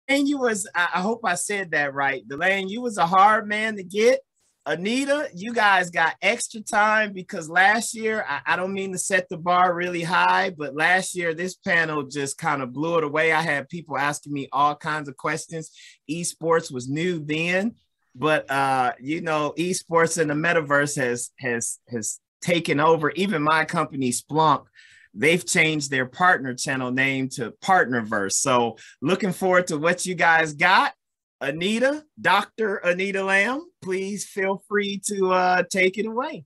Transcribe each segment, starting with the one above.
you was, I hope I said that right. Delane, you was a hard man to get. Anita, you guys got extra time because last year, I don't mean to set the bar really high, but last year this panel just kind of blew it away. I had people asking me all kinds of questions. Esports was new then, but you know, esports in the metaverse has taken over. Even my company Splunk, they've changed their partner channel name to Partnerverse. So looking forward to what you guys got. Anita, Dr. Anita Lamb, please feel free to take it away.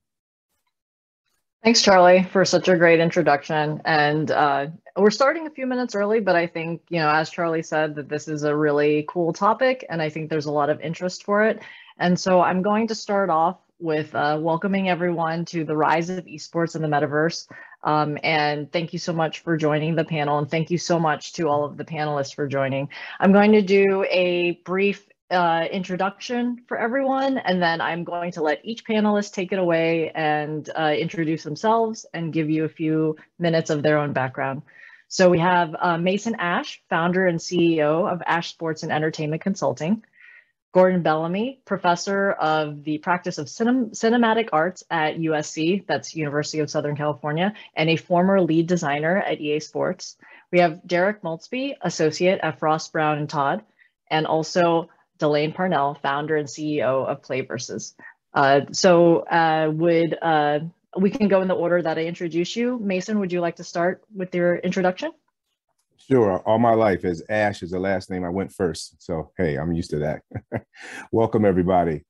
Thanks, Charlie, for such a great introduction. And we're starting a few minutes early, but I think, you know, as Charlie said, that this is a really cool topic, and I think there's a lot of interest for it. And so I'm going to start off with welcoming everyone to the rise of esports in the metaverse. And thank you so much for joining the panel, and thank you so much to all of the panelists for joining. I'm going to do a brief introduction for everyone, and then I'm going to let each panelist take it away and introduce themselves and give you a few minutes of their own background. So we have Mason Ashe, founder and CEO of Ashe Sports and Entertainment Consulting. Gordon Bellamy, professor of the practice of cinematic arts at USC, that's University of Southern California, and a former lead designer at EA Sports. We have Derrick Maultsby, associate at Frost, Brown, and Todd, and also Delane Parnell, founder and CEO of PlayVS. We can go in the order that I introduce you. Mason, would you like to start with your introduction? Sure. All my life, as Ashe is the last name, I went first. So, hey, I'm used to that. Welcome, everybody.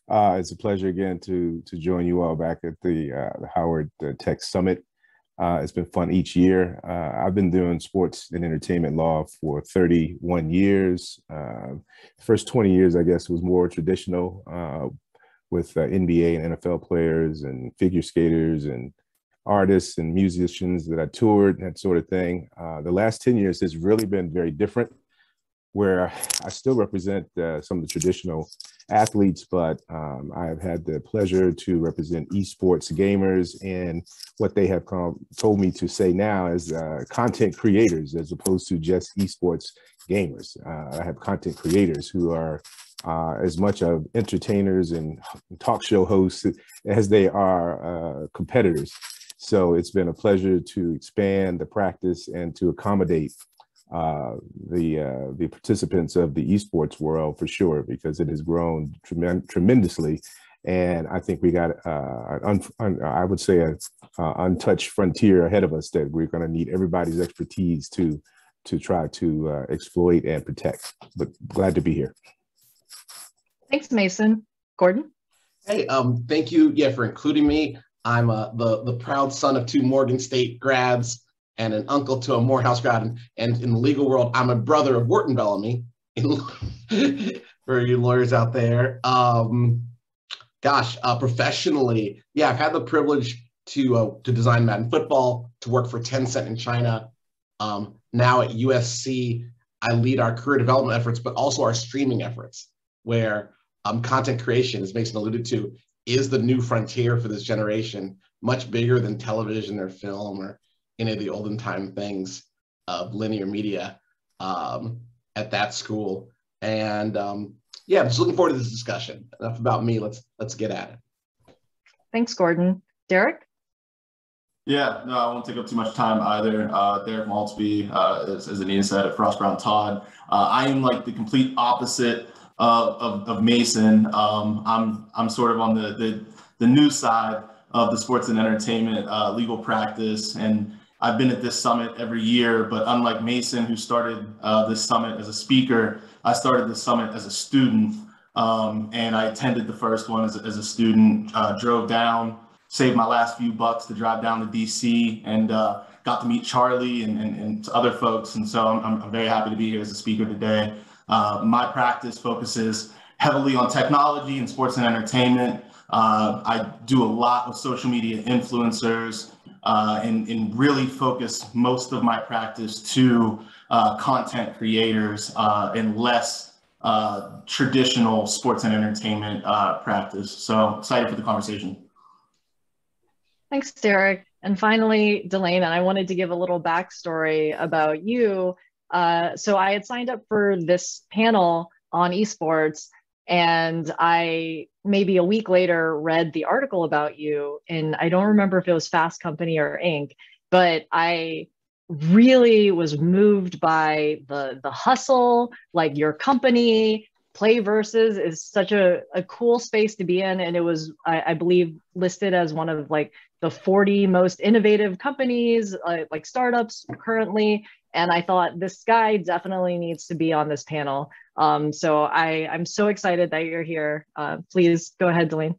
It's a pleasure again to join you all back at the Howard Tech Summit. It's been fun each year. I've been doing sports and entertainment law for 31 years. First 20 years, I guess, was more traditional with NBA and NFL players and figure skaters and artists and musicians that I toured, that sort of thing. The last 10 years has really been very different, where I still represent some of the traditional athletes, but I have had the pleasure to represent esports gamers and what they have told me to say now is content creators, as opposed to just esports gamers. I have content creators who are as much of entertainers and talk show hosts as they are competitors. So it's been a pleasure to expand the practice and to accommodate the participants of the esports world, for sure, because it has grown tremendously. And I think we got, I would say, an untouched frontier ahead of us that we're going to need everybody's expertise to try to exploit and protect. But glad to be here. Thanks, Mason. Gordon? Hey, thank you, for including me. I'm the proud son of 2 Morgan State grads and an uncle to a Morehouse grad. And in the legal world, I'm a brother of Wharton Bellamy, for you lawyers out there. Professionally, I've had the privilege to design Madden football, to work for Tencent in China. Now at USC, I lead our career development efforts, but also our streaming efforts, where content creation, as Mason alluded to, is the new frontier for this generation, much bigger than television or film or any of the olden time things of linear media at that school. And I'm just looking forward to this discussion. Enough about me, let's get at it. Thanks, Gordon. Derrick? Yeah, no, I won't take up too much time either. Derrick Maultsby, as Anita said, at Frost, Brown, Todd. I am like the complete opposite of Mason. I'm sort of on the news side of the sports and entertainment legal practice, and I've been at this summit every year. But unlike Mason, who started this summit as a speaker, I started this summit as a student, and I attended the first one as a student. Drove down, saved my last few bucks to drive down to DC, and got to meet Charlie and other folks. And so I'm very happy to be here as a speaker today. My practice focuses heavily on technology and sports and entertainment. I do a lot with social media influencers and really focus most of my practice to content creators and less traditional sports and entertainment practice. So excited for the conversation. Thanks, Derrick. And finally, Delane, and I wanted to give a little backstory about you. So I had signed up for this panel on esports, and I maybe a week later read the article about you, and I don't remember if it was Fast Company or Inc., but I really was moved by the hustle, like your company. PlayVS is such a cool space to be in, and it was, I believe, listed as one of like the 40 most innovative companies, like startups currently. And I thought this guy definitely needs to be on this panel. So I'm so excited that you're here. Please go ahead, Delane.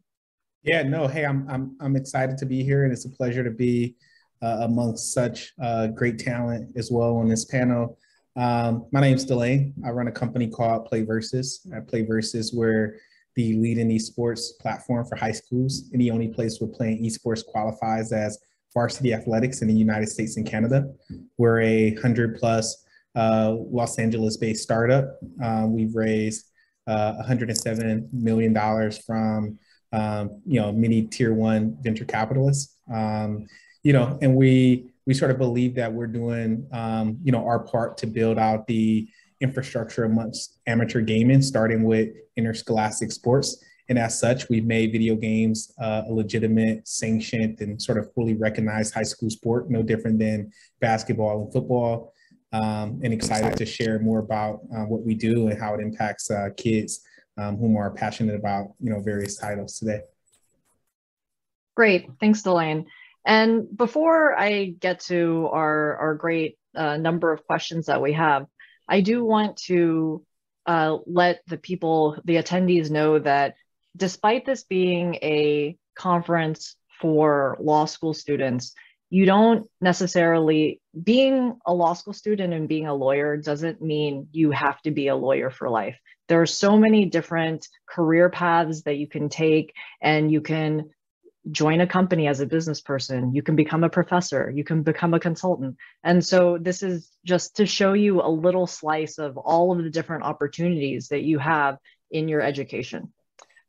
Yeah, no, hey, I'm excited to be here, and it's a pleasure to be amongst such great talent as well on this panel. My name's Delane. I run a company called PlayVS. At PlayVS, we're the leading esports platform for high schools, and the only place where playing esports qualifies as varsity athletics in the United States and Canada. We're a 100+ Los Angeles-based startup. We've raised $107 million from many tier 1 venture capitalists. And we sort of believe that we're doing our part to build out the infrastructure amongst amateur gaming, starting with interscholastic sports. And as such, we've made video games a legitimate, sanctioned, and sort of fully recognized high school sport, no different than basketball and football. And excited to share more about what we do and how it impacts kids whom are passionate about various titles today. Great, thanks, Delane. And before I get to our great number of questions that we have, I do want to let the attendees know that despite this being a conference for law school students, you don't necessarily, being a law school student and being a lawyer doesn't mean you have to be a lawyer for life. There are so many different career paths that you can take, and you can join a company as a business person, you can become a professor, you can become a consultant. And so this is just to show you a little slice of all of the different opportunities that you have in your education.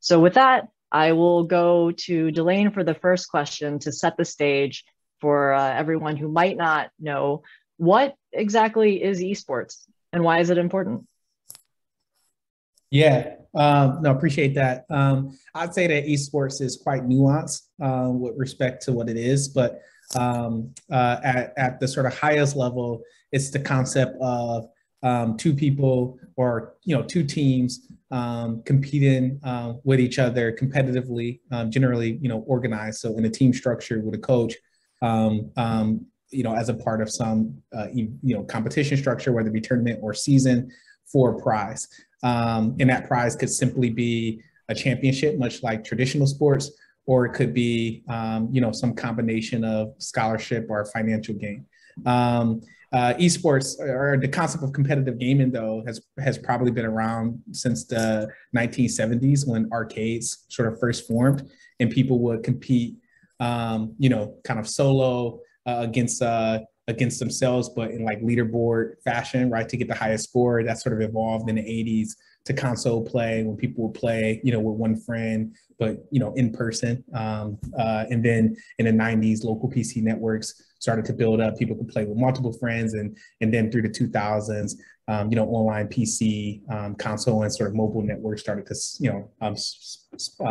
So with that, I will go to Delane for the first question to set the stage for everyone who might not know, what exactly is esports and why is it important? Yeah, no, appreciate that. I'd say that esports is quite nuanced with respect to what it is, but at the sort of highest level, it's the concept of two people or two teams competing with each other competitively, generally organized. So in a team structure with a coach, as a part of some competition structure, whether it be tournament or season, for a prize. And that prize could simply be a championship, much like traditional sports, or it could be, some combination of scholarship or financial gain. Esports, or the concept of competitive gaming, though, has probably been around since the 1970s, when arcades sort of first formed, and people would compete, kind of solo against themselves, but in like leaderboard fashion, right, to get the highest score. That sort of evolved in the 80s to console play, when people would play, with one friend, but in person. And then in the 90s, local PC networks started to build up. People could play with multiple friends, and then through the 2000s, online PC, console, and sort of mobile networks started to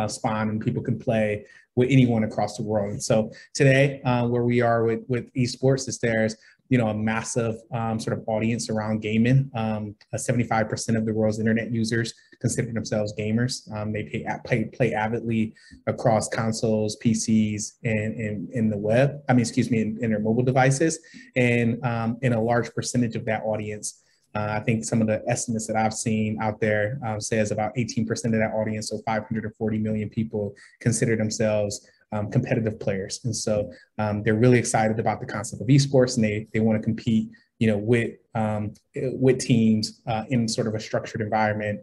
spawn, and people can play with anyone across the world. And so today, where we are with esports, is there's a massive sort of audience around gaming. 75% of the world's internet users consider themselves gamers. They play avidly across consoles, PCs, and in the web. In their mobile devices. And a large percentage of that audience, I think some of the estimates that I've seen out there says about 18% of that audience, so 540 million people, consider themselves competitive players. And so they're really excited about the concept of esports, and they want to compete, with teams in sort of a structured environment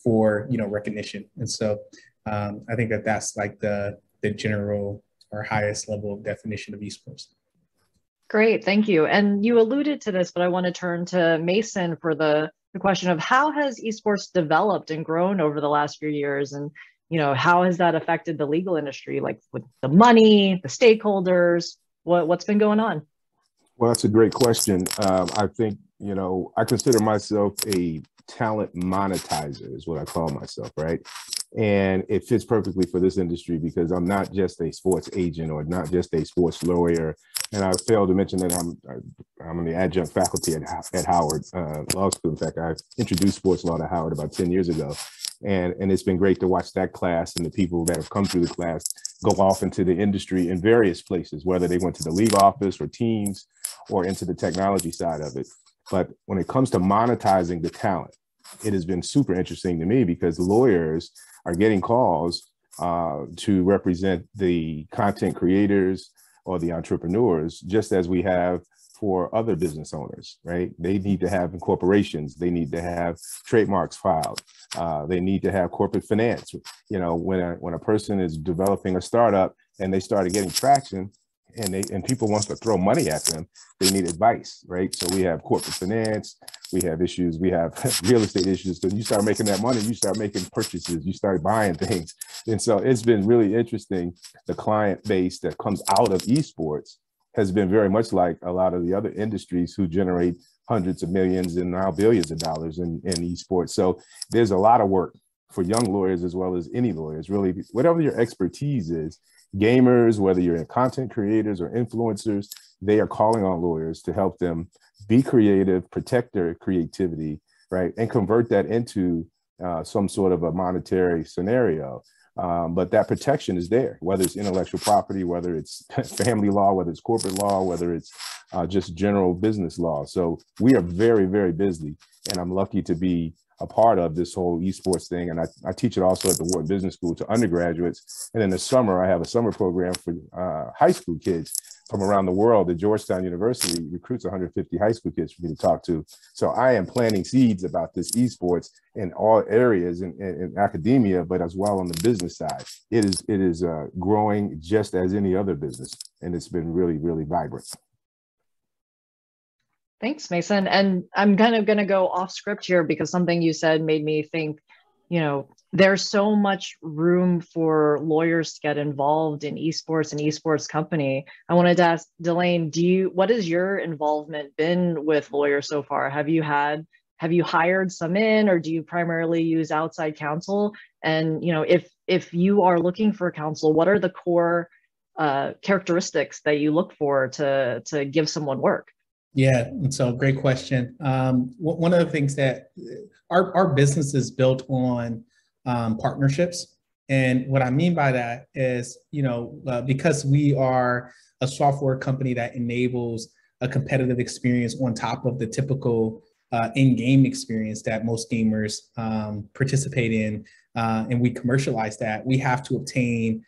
for, recognition. And so I think that's like the general or highest level of definition of esports. Great, thank you. And you alluded to this, but I want to turn to Mason for the question of how has esports developed and grown over the last few years? And how has that affected the legal industry, like with the money, the stakeholders? What's been going on? Well, that's a great question. I think, you know, I consider myself a talent monetizer is what I call myself, right? And it fits perfectly for this industry because I'm not just a sports agent or not just a sports lawyer. And I failed to mention that I'm the adjunct faculty at Howard Law School. In fact, I introduced sports law to Howard about 10 years ago. And it's been great to watch that class and the people that have come through the class go off into the industry in various places, whether they went to the league office or teams or into the technology side of it. But when it comes to monetizing the talent, it has been super interesting to me because lawyers are getting calls to represent the content creators or the entrepreneurs, just as we have for other business owners, right? They need to have incorporations. They need to have trademarks filed. They need to have corporate finance. You know, when a person is developing a startup and they started getting traction, and people want to throw money at them, they need advice, right? So we have corporate finance, we have issues, we have real estate issues. So you start making that money, you start making purchases, you start buying things. And so it's been really interesting. The client base that comes out of esports has been very much like a lot of the other industries who generate hundreds of millions and now billions of dollars in esports. So there's a lot of work for young lawyers as well as any lawyers, really, whatever your expertise is. Gamers, whether you're in content creators or influencers, they are calling on lawyers to help them be creative, protect their creativity, right? And convert that into some sort of a monetary scenario. But that protection is there, whether it's intellectual property, whether it's family law, whether it's corporate law, whether it's just general business law. So we are very, very busy, and I'm lucky to be a part of this whole esports thing. And I teach it also at the Wharton Business School to undergraduates. And in the summer, I have a summer program for high school kids from around the world. At Georgetown University recruits 150 high school kids for me to talk to. So I am planting seeds about this esports in all areas in academia, but as well on the business side. It is growing just as any other business. And it's been really, really vibrant. Thanks, Mason. And I'm kind of going to go off script here because something you said made me think, you know, there's so much room for lawyers to get involved in esports and esports company. I wanted to ask Delane, what has your involvement been with lawyers so far? Have you hired some in, or do you primarily use outside counsel? And, you know, if you are looking for counsel, what are the core characteristics that you look for to give someone work? Yeah, and so great question. One of the things that our business is built on partnerships. And what I mean by that is, you know, because we are a software company that enables a competitive experience on top of the typical in-game experience that most gamers participate in, and we commercialize that, we have to obtain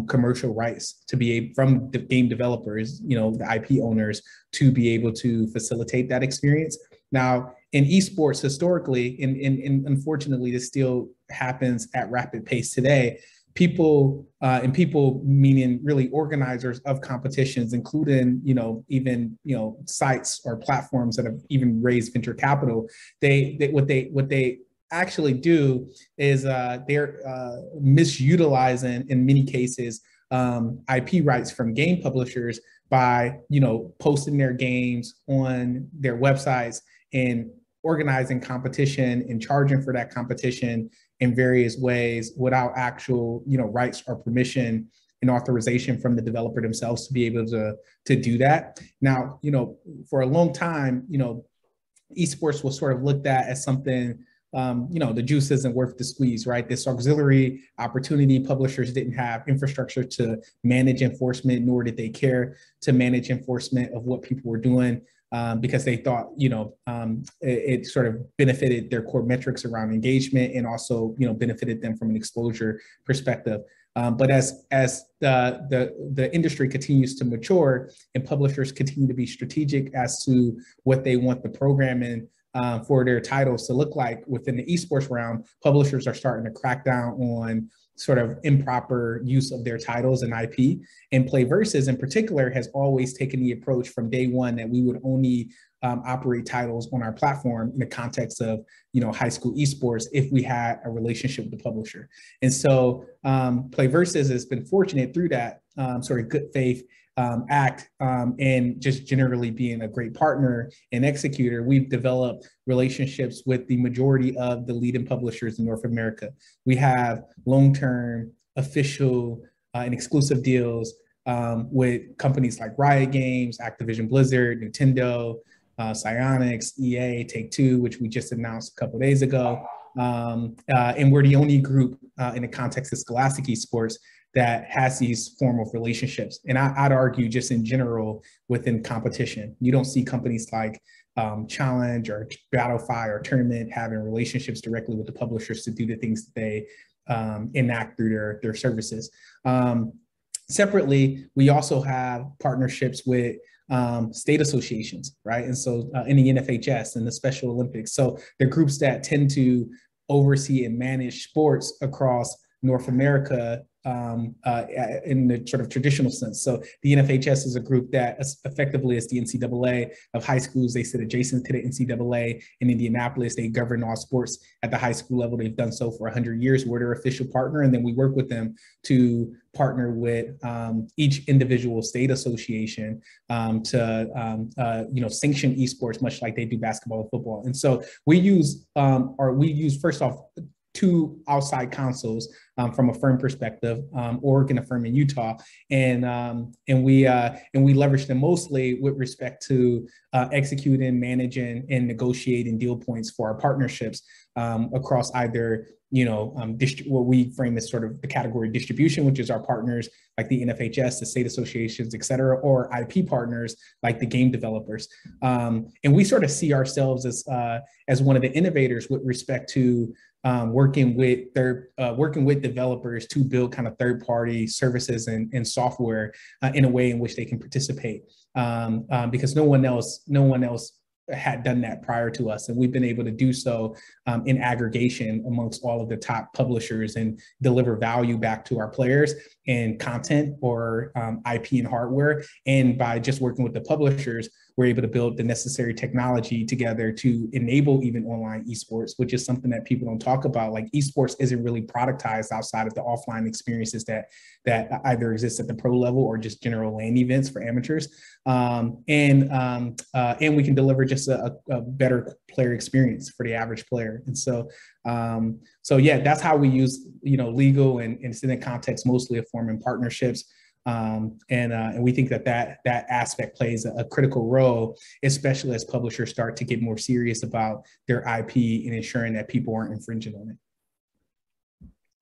commercial rights to be able, from the game developers, you know, the IP owners, to be able to facilitate that experience. Now, in esports historically, and unfortunately, this still happens at rapid pace today. People meaning really organizers of competitions, including, you know, even, you know, sites or platforms that have even raised venture capital. What they actually do is they're misutilizing, in many cases, IP rights from game publishers by, you know, posting their games on their websites and organizing competition and charging for that competition in various ways without actual, you know, rights or permission and authorization from the developer themselves to be able to do that. Now, you know, for a long time, you know, esports was sort of looked at as something, you know, the juice isn't worth the squeeze, right? This auxiliary opportunity. Publishers didn't have infrastructure to manage enforcement, nor did they care to manage enforcement of what people were doing, because they thought, you know, it sort of benefited their core metrics around engagement and also, you know, benefited them from an exposure perspective. But as the industry continues to mature and publishers continue to be strategic as to what they want the programming for their titles to look like within the esports realm, publishers are starting to crack down on sort of improper use of their titles and IP. And PlayVS in particular has always taken the approach from day one that we would only operate titles on our platform in the context of, you know, high school esports if we had a relationship with the publisher. And so PlayVS has been fortunate through that sort of good faith act and just generally being a great partner and executor, we've developed relationships with the majority of the leading publishers in North America. We have long-term official and exclusive deals with companies like Riot Games, Activision Blizzard, Nintendo, Psyonix, EA, Take-Two, which we just announced a couple of days ago. And we're the only group in the context of Scholastic eSports that has these formal relationships. And I'd argue just in general within competition, you don't see companies like Challenge or Battlefy or Tournament having relationships directly with the publishers to do the things that they enact through their services. Separately, we also have partnerships with state associations, right? And so in the NFHS and the Special Olympics. So they're groups that tend to oversee and manage sports across North America in the sort of traditional sense. So the NFHS is a group that effectively is the NCAA of high schools. They sit adjacent to the NCAA in Indianapolis. They govern all sports at the high school level. They've done so for 100 years. We're their official partner. And then we work with them to partner with each individual state association to sanction esports, much like they do basketball and football. And so we use first off, two outside counsels from a firm perspective, Oregon, a firm in Utah, and we leverage them mostly with respect to executing, managing, and negotiating deal points for our partnerships across either what we frame as sort of the category distribution, which is our partners like the NFHS, the state associations, et cetera, or IP partners like the game developers. And we sort of see ourselves as one of the innovators with respect to working with developers to build kind of third-party services and software in a way in which they can participate, because no one else had done that prior to us, and we've been able to do so in aggregation amongst all of the top publishers and deliver value back to our players in content or IP and hardware. And by just working with the publishers, we're able to build the necessary technology together to enable even online esports, which is something that people don't talk about. Like esports isn't really productized outside of the offline experiences that either exist at the pro level or just general LAN events for amateurs. And we can deliver just a better player experience for the average player. And so yeah, that's how we use legal and in the context mostly of forming partnerships. And we think that aspect plays a critical role, especially as publishers start to get more serious about their IP and ensuring that people aren't infringing on it.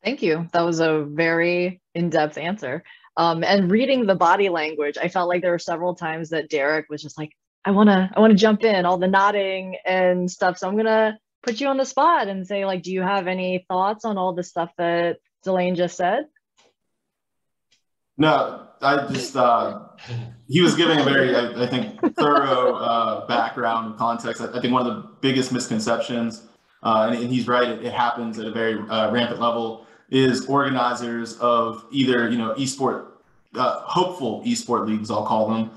Thank you. That was a very in-depth answer. And reading the body language, I felt like there were several times that Derrick was just like, I wanna jump in, all the nodding and stuff. So I'm gonna put you on the spot and say, like, do you have any thoughts on all the stuff that Delane just said? No, I just, he was giving a very, I think, thorough background and context. I think one of the biggest misconceptions, and he's right, it happens at a very rampant level, is organizers of either, hopeful esport leagues, I'll call them,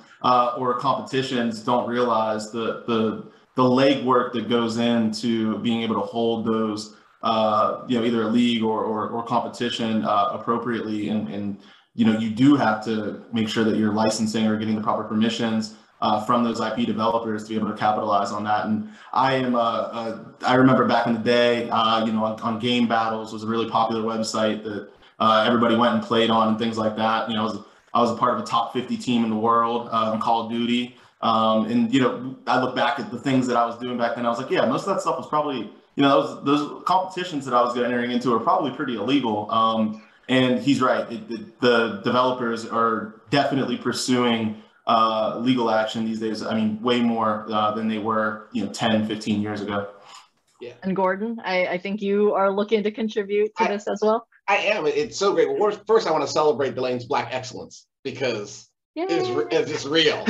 or competitions don't realize the legwork that goes into being able to hold those, either a league or competition appropriately. And you do have to make sure that you're licensing or getting the proper permissions from those IP developers to be able to capitalize on that. And I remember back in the day, on Game Battles was a really popular website that everybody went and played on and things like that. I was a part of a top 50 team in the world on Call of Duty. And I look back at the things that I was doing back then. I was like, yeah, most of that stuff was probably, those competitions that I was entering into are probably pretty illegal. And he's right. The developers are definitely pursuing legal action these days. I mean, way more than they were, 10, 15 years ago. Yeah. And Gordon, I think you are looking to contribute to this as well. I am. It's so great. Well, first, I want to celebrate Delane's Black excellence because it's just real.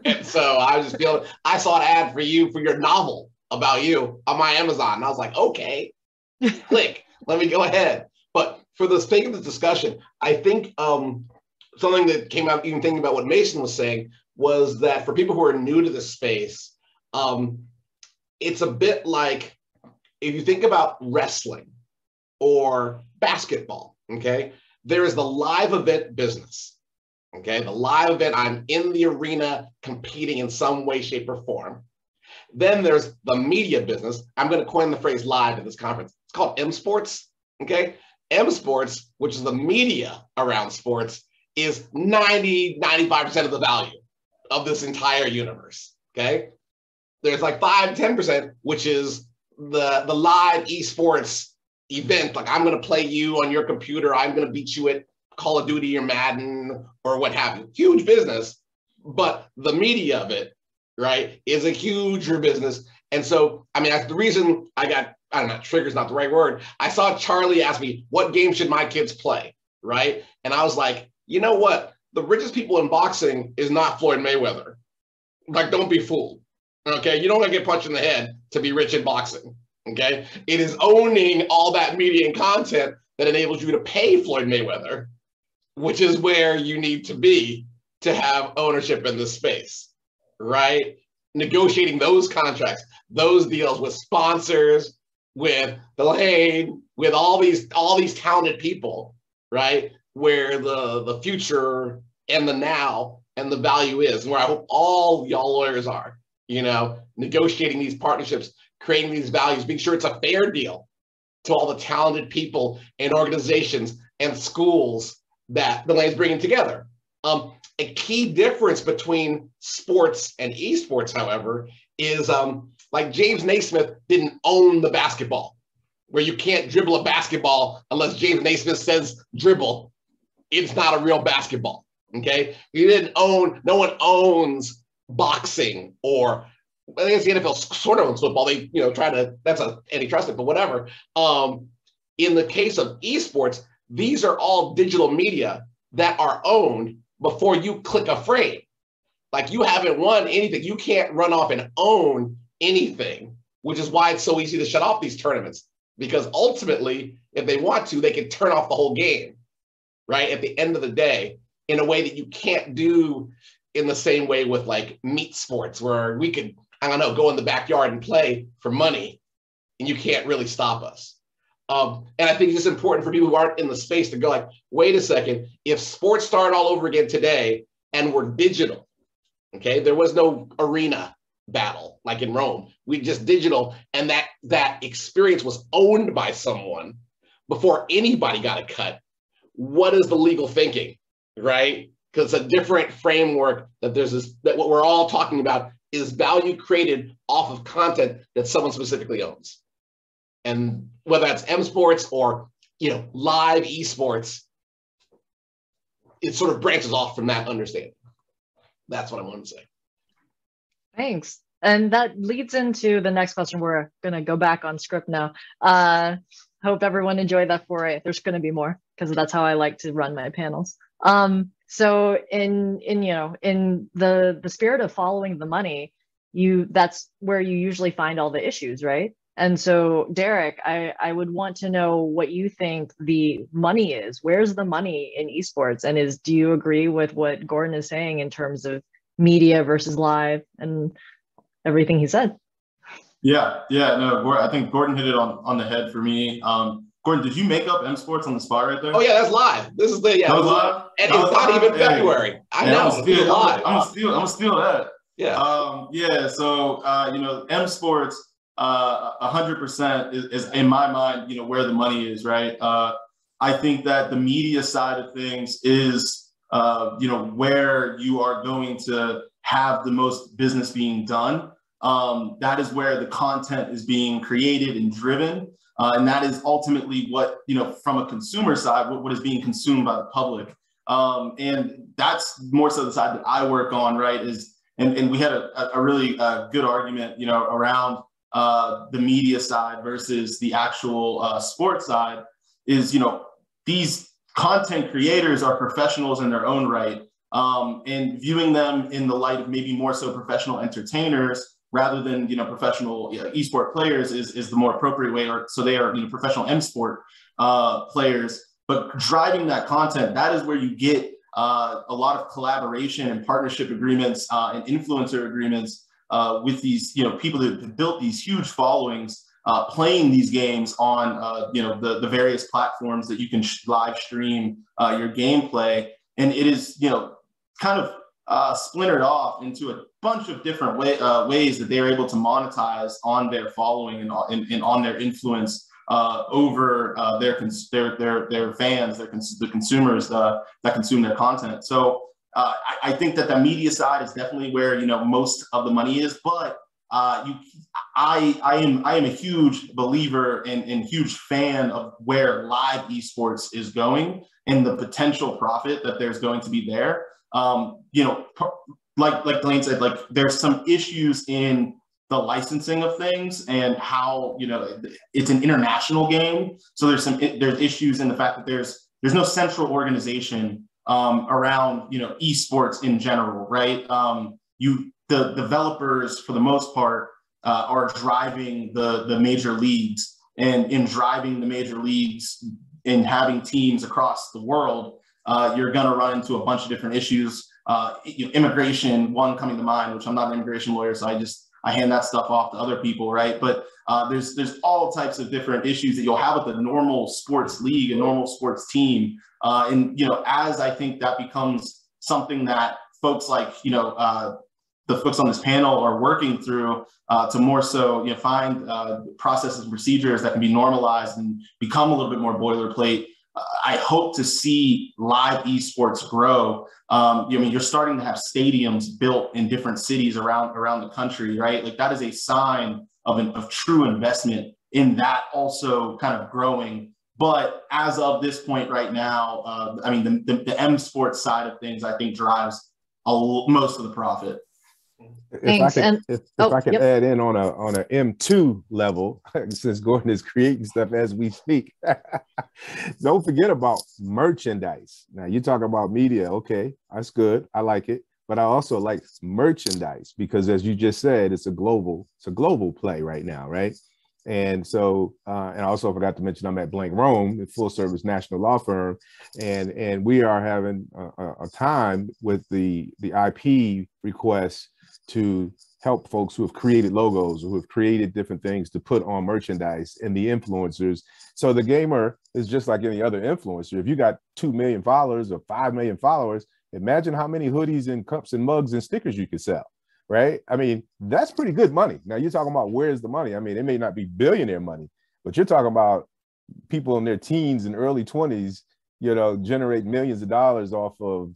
And so I was just feeling, I saw an ad for your novel about you on my Amazon. And I was like, okay, click, let me go ahead. But for the sake of the discussion, I think something that came out, even thinking about what Mason was saying, was that for people who are new to this space, it's a bit like if you think about wrestling or basketball, okay, there is the live event business. Okay, the live event, I'm in the arena competing in some way, shape, or form. Then there's the media business. I'm going to coin the phrase live at this conference. It's called eSports. Okay, eSports, which is the media around sports, is 95% of the value of this entire universe. Okay, there's like 5-10%, which is the live eSports event. Like, I'm going to play you on your computer. I'm going to beat you at Call of Duty or Madden or what have you. Huge business, but the media of it, right, is a huger business. And so, I mean, that's the reason I don't know, trigger's not the right word. I saw Charlie ask me, what game should my kids play, right? And I was like, you know what? The richest people in boxing is not Floyd Mayweather. Like, don't be fooled, okay? You don't want to get punched in the head to be rich in boxing, okay? It is owning all that media and content that enables you to pay Floyd Mayweather, which is where you need to be to have ownership in this space, right? Negotiating those contracts, those deals with sponsors, with Delane, with all these talented people, right? Where the future and the now and the value is, and where I hope all y'all lawyers are, you know, negotiating these partnerships, creating these values, being sure it's a fair deal to all the talented people and organizations and schools that Delane's bringing together. A key difference between sports and esports, however, is like James Naismith didn't own the basketball, where you can't dribble a basketball unless James Naismith says dribble. It's not a real basketball, okay? No one owns boxing, or I think it's the NFL sort of owns football. They, you know, that's an antitrust, but whatever. In the case of esports, these are all digital media that are owned before you click a frame. Like, you haven't won anything. You can't run off and own anything, which is why it's so easy to shut off these tournaments. Because ultimately, if they want to, they can turn off the whole game, right? At the end of the day, in a way that you can't do in the same way with like meat sports, where we could, I don't know, go in the backyard and play for money, and you can't really stop us. And I think it's just important for people who aren't in the space to go like, wait a second, if sports started all over again today and we're digital, okay, there was no arena battle like in Rome, we just digital, and that experience was owned by someone before anybody got a cut. What is the legal thinking, right? Because it's a different framework that that what we're all talking about is value created off of content that someone specifically owns. And whether that's eSports or, you know, live esports, it sort of branches off from that understanding. That's what I wanted to say. Thanks. And that leads into the next question. We're going to go back on script now. Hope everyone enjoyed that foray. There's going to be more, because that's how I like to run my panels. So in the spirit of following the money, that's where you usually find all the issues, right? And so, Derrick, I would want to know what you think the money is. Where's the money in esports? And do you agree with what Gordon is saying in terms of media versus live and everything he said? Yeah, no, I think Gordon hit it on the head for me. Gordon, did you make up eSports on the spot right there? Oh yeah, that's live. This is the that was live. And it's not even February. I know. It's live. I'm gonna steal that. Yeah. So you know, eSports 100% is in my mind, you know, where the money is, right? I think that the media side of things is, you know, where you are going to have the most business being done. That is where the content is being created and driven. And that is ultimately what, you know, from a consumer side, what is being consumed by the public. And that's more so the side that I work on, right? And we had a really good argument, you know, around the media side versus the actual sports side is, you know, these content creators are professionals in their own right, and viewing them in the light of maybe more so professional entertainers rather than, you know, professional esport players is the more appropriate way, or so they are, you know, professional M-sport players. But driving that content, that is where you get a lot of collaboration and partnership agreements and influencer agreements with these, you know, people that have built these huge followings, playing these games on, you know, the various platforms that you can live stream your gameplay. And it is, you know, kind of splintered off into a bunch of different ways that they're able to monetize on their following and on their influence over their fans, the consumers that consume their content. So I think that the media side is definitely where most of the money is, but I am a huge believer and huge fan of where live esports is going and the potential profit that there's going to be there. Like Delane said, like there's some issues in the licensing of things and how it's an international game. So there's issues in the fact that there's no central organization around esports in general, right? The developers for the most part are driving the major leagues, and in driving the major leagues and having teams across the world, you're going to run into a bunch of different issues. Immigration, one coming to mind, which I'm not an immigration lawyer, so I hand that stuff off to other people, right? But there's all types of different issues that you'll have with a normal sports league, a normal sports team. And as I think that becomes something that folks like the folks on this panel are working through to more so find processes and procedures that can be normalized and become a little bit more boilerplate. I hope to see live esports grow. You're starting to have stadiums built in different cities around the country, right? Like that is a sign of true investment in that also kind of growing. But as of this point right now, the M sports side of things, I think drives most of the profit. If I can add in on a M2 level, since Gordon is creating stuff as we speak, don't forget about merchandise. Now you talk about media, okay, that's good, I like it, but I also like merchandise because, as you just said, it's a global play right now, right? And so, and I also forgot to mention I'm at Blank Rome, a full service national law firm, and we are having a time with the IP requests to help folks who have created logos or who have created different things to put on merchandise and the influencers. So the gamer is just like any other influencer. If you got 2 million followers or 5 million followers, imagine how many hoodies and cups and mugs and stickers you could sell, right? I mean, that's pretty good money. Now you're talking about where's the money? I mean, it may not be billionaire money, but you're talking about people in their teens and early 20s, generate millions of dollars off of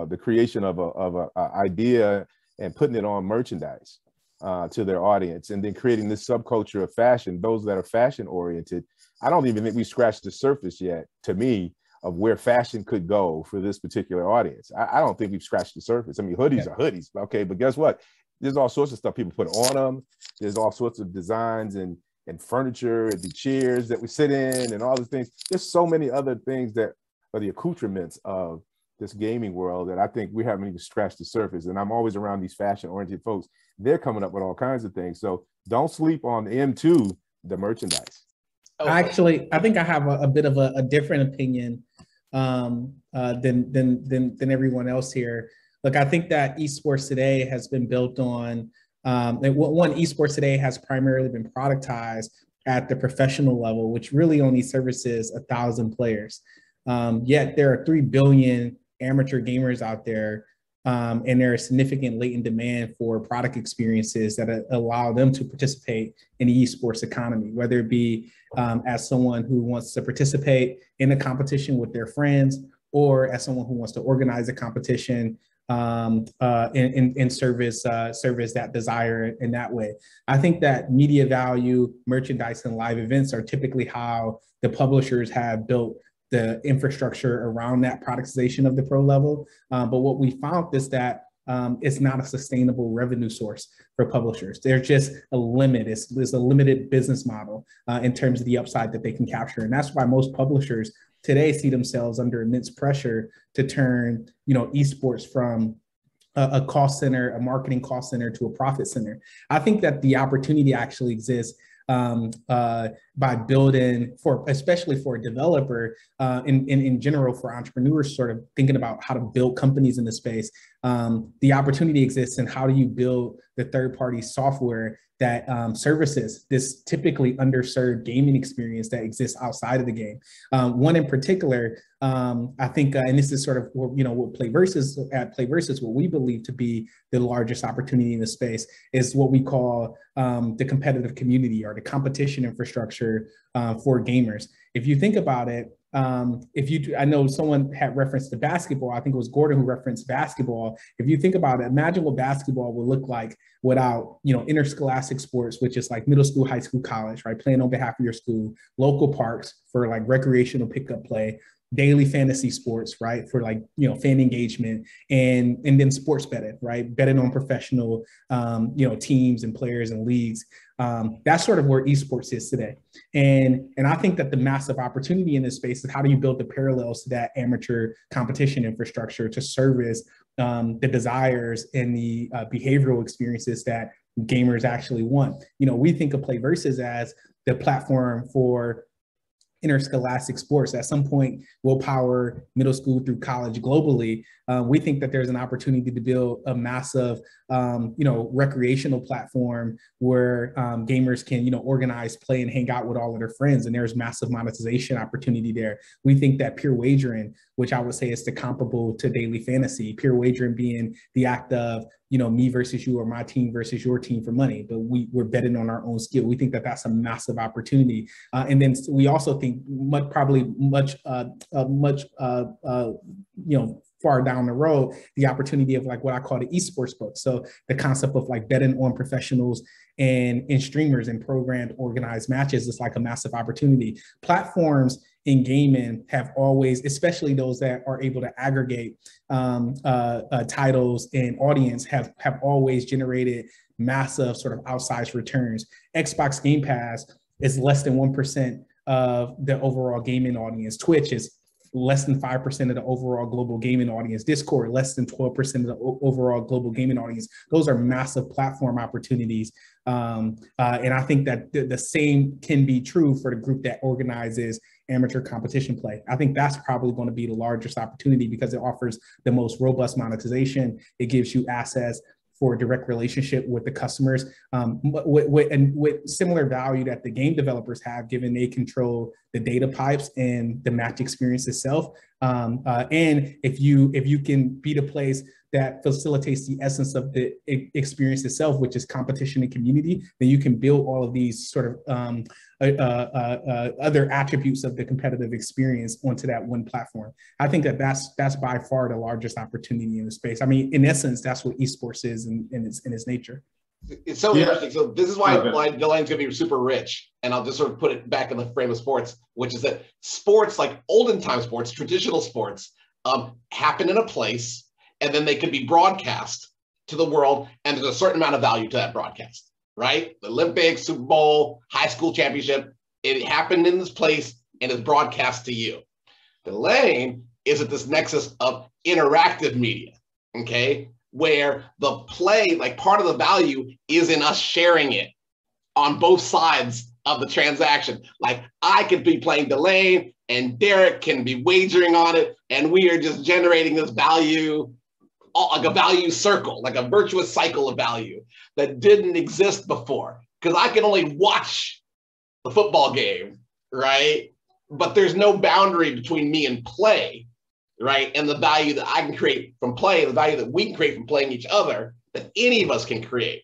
the creation of a idea and putting it on merchandise to their audience, and then creating this subculture of fashion, those that are fashion oriented. I don't even think we scratched the surface yet, to me, of where fashion could go for this particular audience. I don't think we've scratched the surface. I mean, hoodies are hoodies, okay, but guess what? There's all sorts of stuff people put on them. There's all sorts of designs and furniture and the chairs that we sit in and all the things. There's so many other things that are the accoutrements of this gaming world that I think we haven't even scratched the surface. And I'm always around these fashion-oriented folks. They're coming up with all kinds of things. So don't sleep on M2, the merchandise. Actually, I think I have a bit of a different opinion than everyone else here. Look, I think that esports today has been built on, esports today has primarily been productized at the professional level, which really only services 1,000 players. Yet there are 3 billion amateur gamers out there, and there is significant latent demand for product experiences that allow them to participate in the esports economy, whether it be as someone who wants to participate in a competition with their friends, or as someone who wants to organize a competition and service that desire in that way. I think that media value, merchandise, and live events are typically how the publishers have built the infrastructure around that productization of the pro level. But what we found is that it's not a sustainable revenue source for publishers. There's just a limit. It's a limited business model in terms of the upside that they can capture. And that's why most publishers today see themselves under immense pressure to turn, esports from a cost center, a marketing cost center, to a profit center. I think that the opportunity actually exists by building, especially for a developer, in general, for entrepreneurs sort of thinking about how to build companies in the space. The opportunity exists in how do you build the third-party software services this typically underserved gaming experience that exists outside of the game. One in particular, I think, and this is sort of what PlayVS, what we believe to be the largest opportunity in the space is what we call the competitive community or the competition infrastructure for gamers. If you think about it, I know someone had referenced to basketball. I think it was Gordon who referenced basketball. If you think about it, imagine what basketball would look like without, interscholastic sports, which is like middle school, high school, college, right? Playing on behalf of your school, local parks for like recreational pickup play, daily fantasy sports, right? For like, fan engagement and then sports betting, right? Betting on professional, teams and players and leagues. That's sort of where esports is today. And I think that the massive opportunity in this space is how do you build the parallels to that amateur competition infrastructure to service the desires and the behavioral experiences that gamers actually want. We think of PlayVS as the platform for interscholastic sports. At some point will power middle school through college globally. We think that there's an opportunity to build a massive, recreational platform where gamers can, organize, play, and hang out with all of their friends. And there's massive monetization opportunity there. We think that pure wagering, which I would say is the comparable to daily fantasy, pure wagering being the act of, me versus you or my team versus your team for money, but we're betting on our own skill. We think that that's a massive opportunity. And then we also think much far down the road, the opportunity of like what I call the eSports book. So the concept of like betting on professionals and streamers and programmed organized matches is like a massive opportunity. Platforms in gaming have always, especially those that are able to aggregate titles and audience have always generated massive sort of outsized returns. Xbox Game Pass is less than 1% of the overall gaming audience. Twitch is less than 5% of the overall global gaming audience. Discord, less than 12% of the overall global gaming audience. Those are massive platform opportunities. And I think that the same can be true for the group that organizes amateur competition play. I think that's probably going to be the largest opportunity because it offers the most robust monetization. It gives you access for a direct relationship with the customers, with similar value that the game developers have, given they control the data pipes and the match experience itself. And if you can be the place that facilitates the essence of the experience itself, which is competition and community, then you can build all of these sort of other attributes of the competitive experience onto that one platform. I think that that's by far the largest opportunity in the space. I mean, in essence, that's what esports is in its nature. It's so interesting. So this is why Delane's going to be super rich. And I'll just sort of put it back in the frame of sports, which is that sports, like olden time sports, traditional sports, happen in a place, and then they can be broadcast to the world, and there's a certain amount of value to that broadcast, right? The Olympics, Super Bowl, high school championship, it happened in this place and is broadcast to you. Delane is at this nexus of interactive media, okay? Where the play, like part of the value is in us sharing it on both sides of the transaction. Like I could be playing Delane and Derrick can be wagering on it, and we are just generating this value, like a value circle, like a virtuous cycle of value that didn't exist before. Because I can only watch the football game, right? But there's no boundary between me and play, right? And the value that I can create from play, the value that we can create from playing each other, that any of us can create.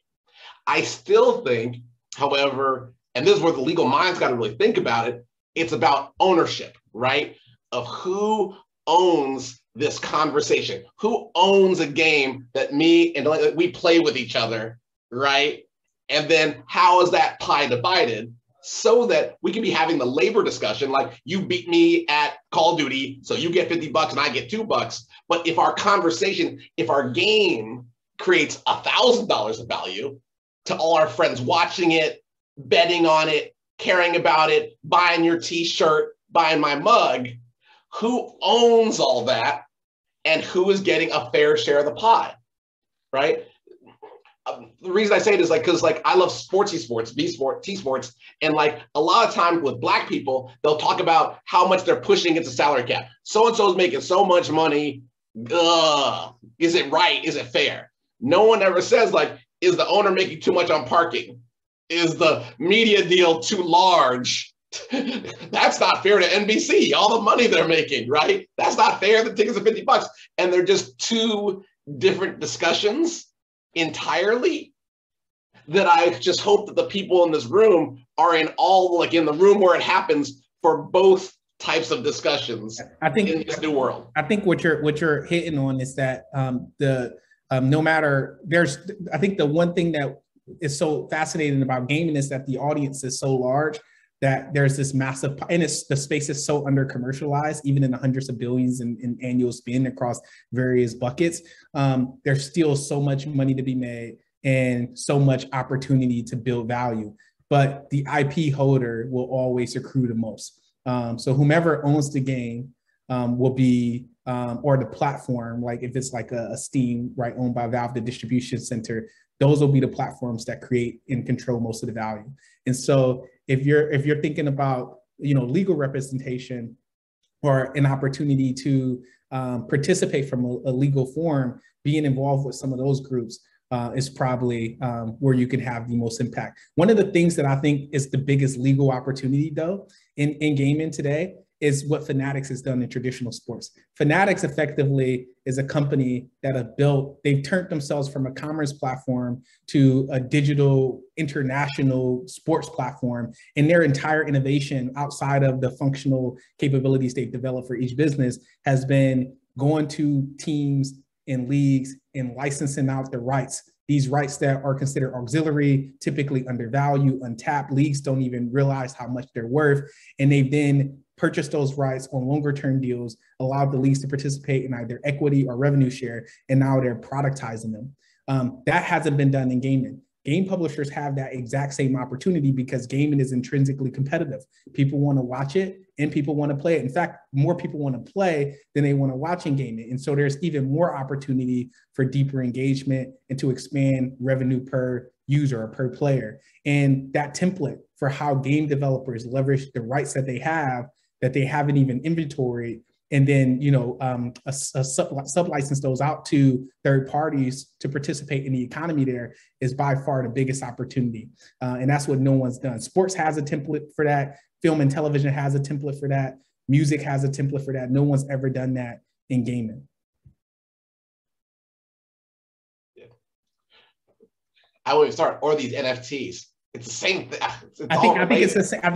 I still think, however, and this is where the legal mind's got to really think about it, it's about ownership, right? Of who owns this conversation, who owns a game that me and we play with each other, right? And then how is that pie divided so that we can be having the labor discussion, like you beat me at Call of Duty, so you get $50 and I get $2. But if our conversation, if our game creates $1,000 of value to all our friends watching it, betting on it, caring about it, buying your t-shirt, buying my mug, who owns all that and who is getting a fair share of the pie, right? The reason I say it is like, because like I love sportsy sports, T-sports, and like a lot of times with Black people, they'll talk about how much they're pushing against the salary cap. So-and-so is making so much money. Is it right? Is it fair? No one ever says like, is the owner making too much on parking? Is the media deal too large? That's not fair to NBC, all the money they're making, right? That's not fair. The tickets are $50. And they're just two different discussions entirely, that I just hope that the people in this room are in the room where it happens for both types of discussions. I think in this new world. I think what you're hitting on is that no matter I think the one thing that is so fascinating about gaming is that the audience is so large that there's this massive, and the space is so under commercialized, even in the hundreds of billions in annual spend across various buckets. There's still so much money to be made and so much opportunity to build value, but the IP holder will always accrue the most. So whomever owns the game will be, or the platform, like if it's like a Steam, right, owned by Valve, the distribution center, those will be the platforms that create and control most of the value. And so if you're thinking about, legal representation or an opportunity to participate from a legal forum, being involved with some of those groups is probably where you can have the most impact. One of the things that I think is the biggest legal opportunity, though, in gaming today is what Fanatics has done in traditional sports. Fanatics effectively is a company that they've turned themselves from a commerce platform to a digital international sports platform. And their entire innovation outside of the functional capabilities they've developed for each business has been going to teams and leagues and licensing out the rights. These rights that are considered auxiliary, typically undervalued, untapped. Leagues don't even realize how much they're worth. And they've then purchased those rights on longer term deals, allowed the leagues to participate in either equity or revenue share, and now they're productizing them. That hasn't been done in gaming. Game publishers have that exact same opportunity because gaming is intrinsically competitive. People want to watch it and people want to play it. In fact, more people want to play than they want to watch in gaming. And so there's even more opportunity for deeper engagement and to expand revenue per user or per player. And that template for how game developers leverage the rights that they haven't even inventoried, and then sub-license those out to third parties to participate in the economy there is by far the biggest opportunity. And that's what no one's done. Sports has a template for that. Film and television has a template for that. Music has a template for that. No one's ever done that in gaming. Yeah. I would start, or these NFTs. It's the same thing. I think it's the same. I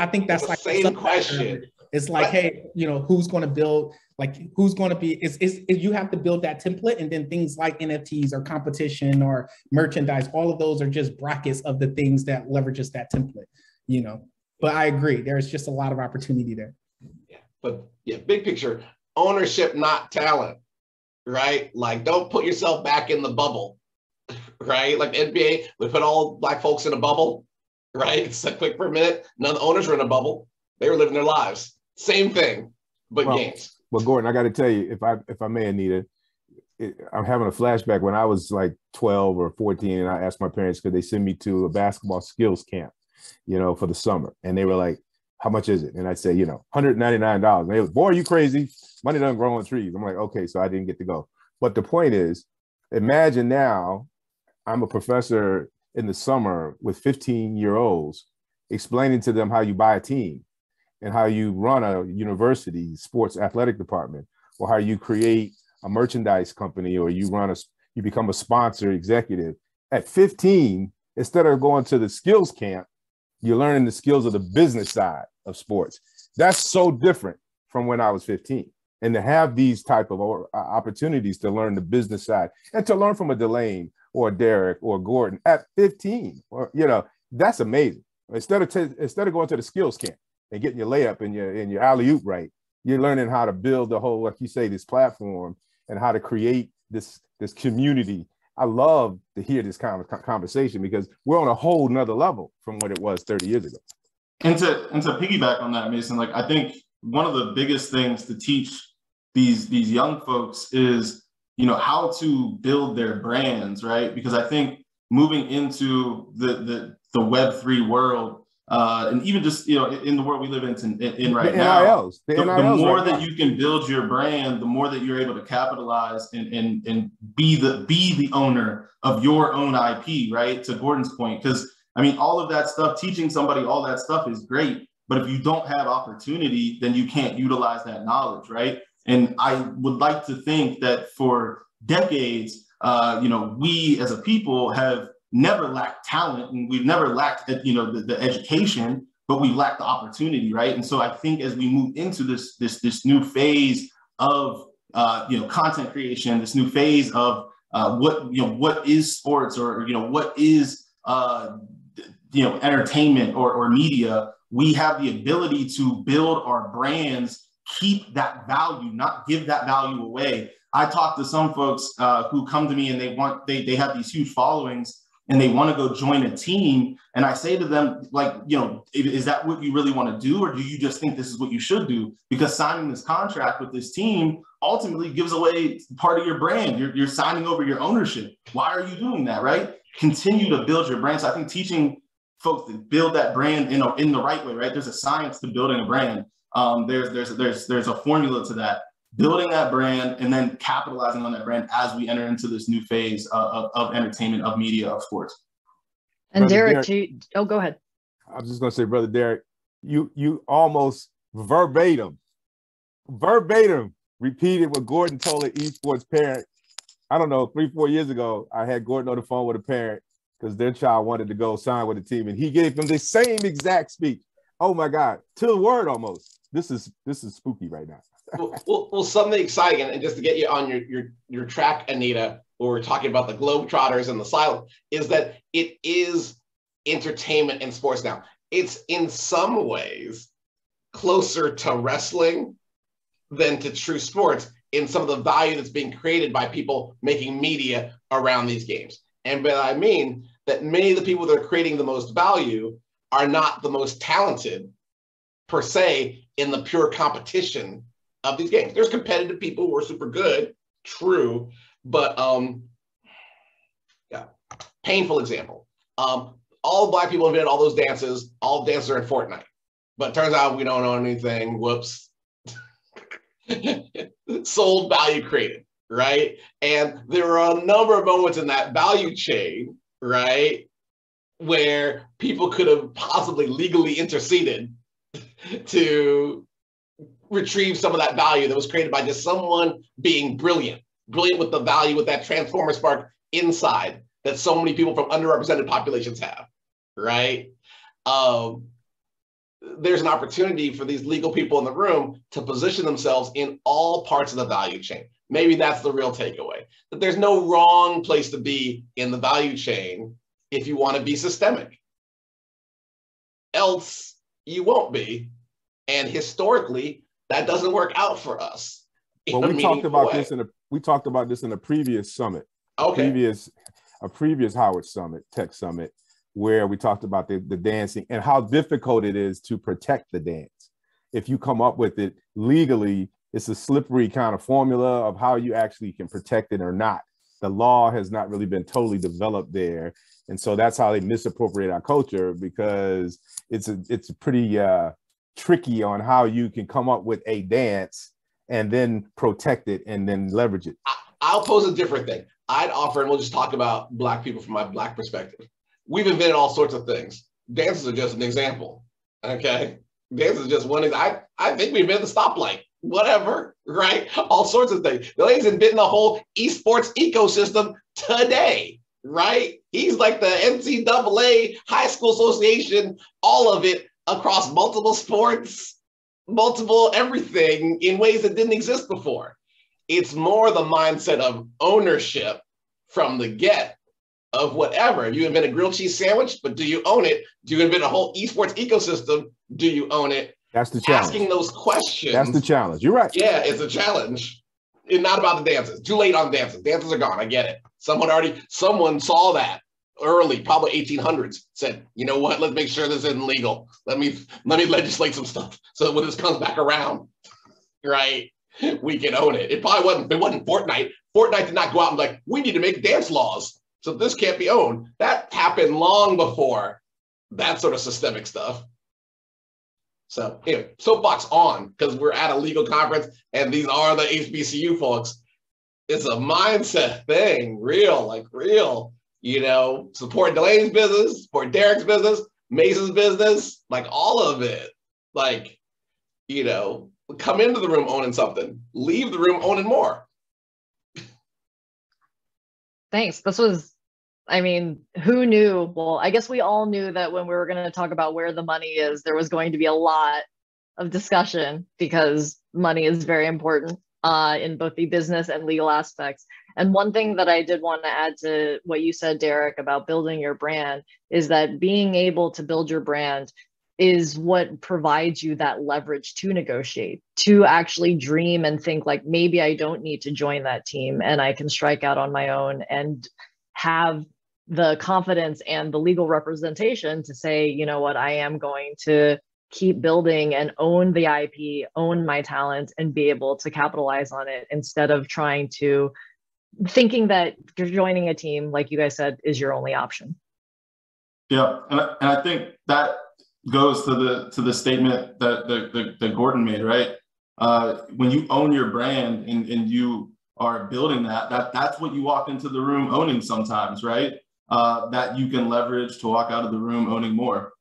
think that's like the same question. It's like, hey, who's going to build? Like, who's going to be? Is you have to build that template, and then things like NFTs or competition or merchandise. All of those are just brackets of the things that leverages that template. But I agree, there's just a lot of opportunity there. Yeah, but big picture, ownership, not talent, right? Like, don't put yourself back in the bubble, right? Like the NBA, we put all Black folks in a bubble, right? It's like quick for a minute. None of the owners were in a bubble. They were living their lives. Same thing, but games. Well, Gordon, I got to tell you, if I may, Anita, I'm having a flashback when I was like 12 or 14, and I asked my parents, could they send me to a basketball skills camp, for the summer? And they were like, how much is it? And I'd say, $199. And they were, boy, are you crazy? Money doesn't grow on trees. I'm like, okay, so I didn't get to go. But the point is, imagine now I'm a professor in the summer with 15-year-olds explaining to them how you buy a team and how you run a university sports athletic department, or how you create a merchandise company, or you become a sponsor executive. At 15, instead of going to the skills camp, you're learning the skills of the business side of sports. That's so different from when I was 15. And to have these type of opportunities to learn the business side and to learn from a Delane or a Derrick or a Gordon at 15, that's amazing. Instead of going to the skills camp and getting your layup and your alley-oop right, you're learning how to build the whole, like you say, this platform and how to create this community. I love to hear this kind of conversation because we're on a whole nother level from what it was 30 years ago. And to piggyback on that, Mason, like I think one of the biggest things to teach these young folks is, how to build their brands, right? Because I think moving into the Web3 world, and even just in the world we live in right now, the more that you can build your brand, the more that you're able to capitalize and be the owner of your own IP, right? To Gordon's point, because I mean, all of that stuff, teaching somebody all that stuff is great. But if you don't have opportunity, then you can't utilize that knowledge, right? And I would like to think that for decades, we as a people have never lacked talent, and we've never lacked, the education, but we lack the opportunity, right? And so I think as we move into this new phase of content creation, this new phase of what is sports, or what is entertainment or media, we have the ability to build our brands, keep that value, not give that value away. I talk to some folks who come to me and they have these huge followings and they want to go join a team. And I say to them, like, is that what you really want to do? Or do you just think this is what you should do? Because signing this contract with this team ultimately gives away part of your brand. You're signing over your ownership. Why are you doing that, right? Continue to build your brand. So I think teaching folks to build that brand in the right way, right? There's a science to building a brand. There's a formula to that. Building that brand and then capitalizing on that brand as we enter into this new phase of entertainment, of media, of sports. And Derrick, go ahead. I was just going to say, Brother Derrick, you almost verbatim repeated what Gordon told an eSports parent. I don't know, 3-4 years ago, I had Gordon on the phone with a parent because their child wanted to go sign with a team, and he gave them the same exact speech. Oh my God, to the word almost. This is spooky right now. well, something exciting, and just to get you on your track, Anita, where we're talking about the Globetrotters and the silent, is that it is entertainment and sports now. It's in some ways closer to wrestling than to true sports in some of the value that's being created by people making media around these games. And by that I mean that many of the people that are creating the most value are not the most talented per se in the pure competition of these games. There's competitive people who are super good, true, but painful example. All Black people invented all those dances. All dances are in Fortnite, but it turns out we don't know anything. Whoops. Sold, value created, right? And there are a number of moments in that value chain, right, where people could have possibly legally interceded to retrieve some of that value that was created by just someone being brilliant with the value, with that transformer spark inside that so many people from underrepresented populations have, right? There's an opportunity for these legal people in the room to position themselves in all parts of the value chain. Maybe that's the real takeaway, that there's no wrong place to be in the value chain if you want to be systemic. Else, you won't be. And historically, that doesn't work out for us. Well, we talked about this in a previous summit. Okay. A previous Howard Summit, Tech Summit, where we talked about the dancing and how difficult it is to protect the dance. If you come up with it legally, it's a slippery kind of formula of how you actually can protect it or not. The law has not really been totally developed there. And so that's how they misappropriate our culture, because it's pretty tricky on how you can come up with a dance and then protect it and then leverage it. I'll pose a different thing. I'd offer, and we'll just talk about Black people from my Black perspective. We've invented all sorts of things. Dances are just an example, okay? Dances are just one. I think we invented the stoplight, whatever, right? All sorts of things. Delane's inventing the whole eSports ecosystem today, right? He's like the NCAA, High School Association, all of it across multiple sports, multiple everything in ways that didn't exist before. It's more the mindset of ownership from the get of whatever. You invent a grilled cheese sandwich, but do you own it? Do you invent a whole esports ecosystem? Do you own it? That's the challenge. Asking those questions. That's the challenge. You're right. Yeah, it's a challenge. It's not about the dances. Too late on dances. Dances are gone. I get it. Someone saw that early, probably 1800s, said, you know what? Let's make sure this isn't legal. Let me legislate some stuff so that when this comes back around, right, we can own it. It wasn't Fortnite. Fortnite did not go out and be like, we need to make dance laws, so this can't be owned. That happened long before that sort of systemic stuff. So anyway, soapbox on, because we're at a legal conference and these are the HBCU folks. It's a mindset thing, real. support Delane's business, support Derrick's business, Mason's business, like all of it. Like, come into the room owning something, leave the room owning more. Thanks. Who knew? Well, I guess we all knew that when we were going to talk about where the money is, there was going to be a lot of discussion because money is very important in both the business and legal aspects. And one thing that I did want to add to what you said, Derrick, about building your brand is that being able to build your brand is what provides you that leverage to negotiate, to actually dream and think like, maybe I don't need to join that team and I can strike out on my own and have the confidence and the legal representation to say, you know what, I am going to keep building and own the IP, own my talent, and be able to capitalize on it instead of thinking that joining a team, like you guys said, is your only option. Yeah, and I think that goes to the statement that Gordon made, right? When you own your brand and you are building that's what you walk into the room owning sometimes, right? That you can leverage to walk out of the room owning more.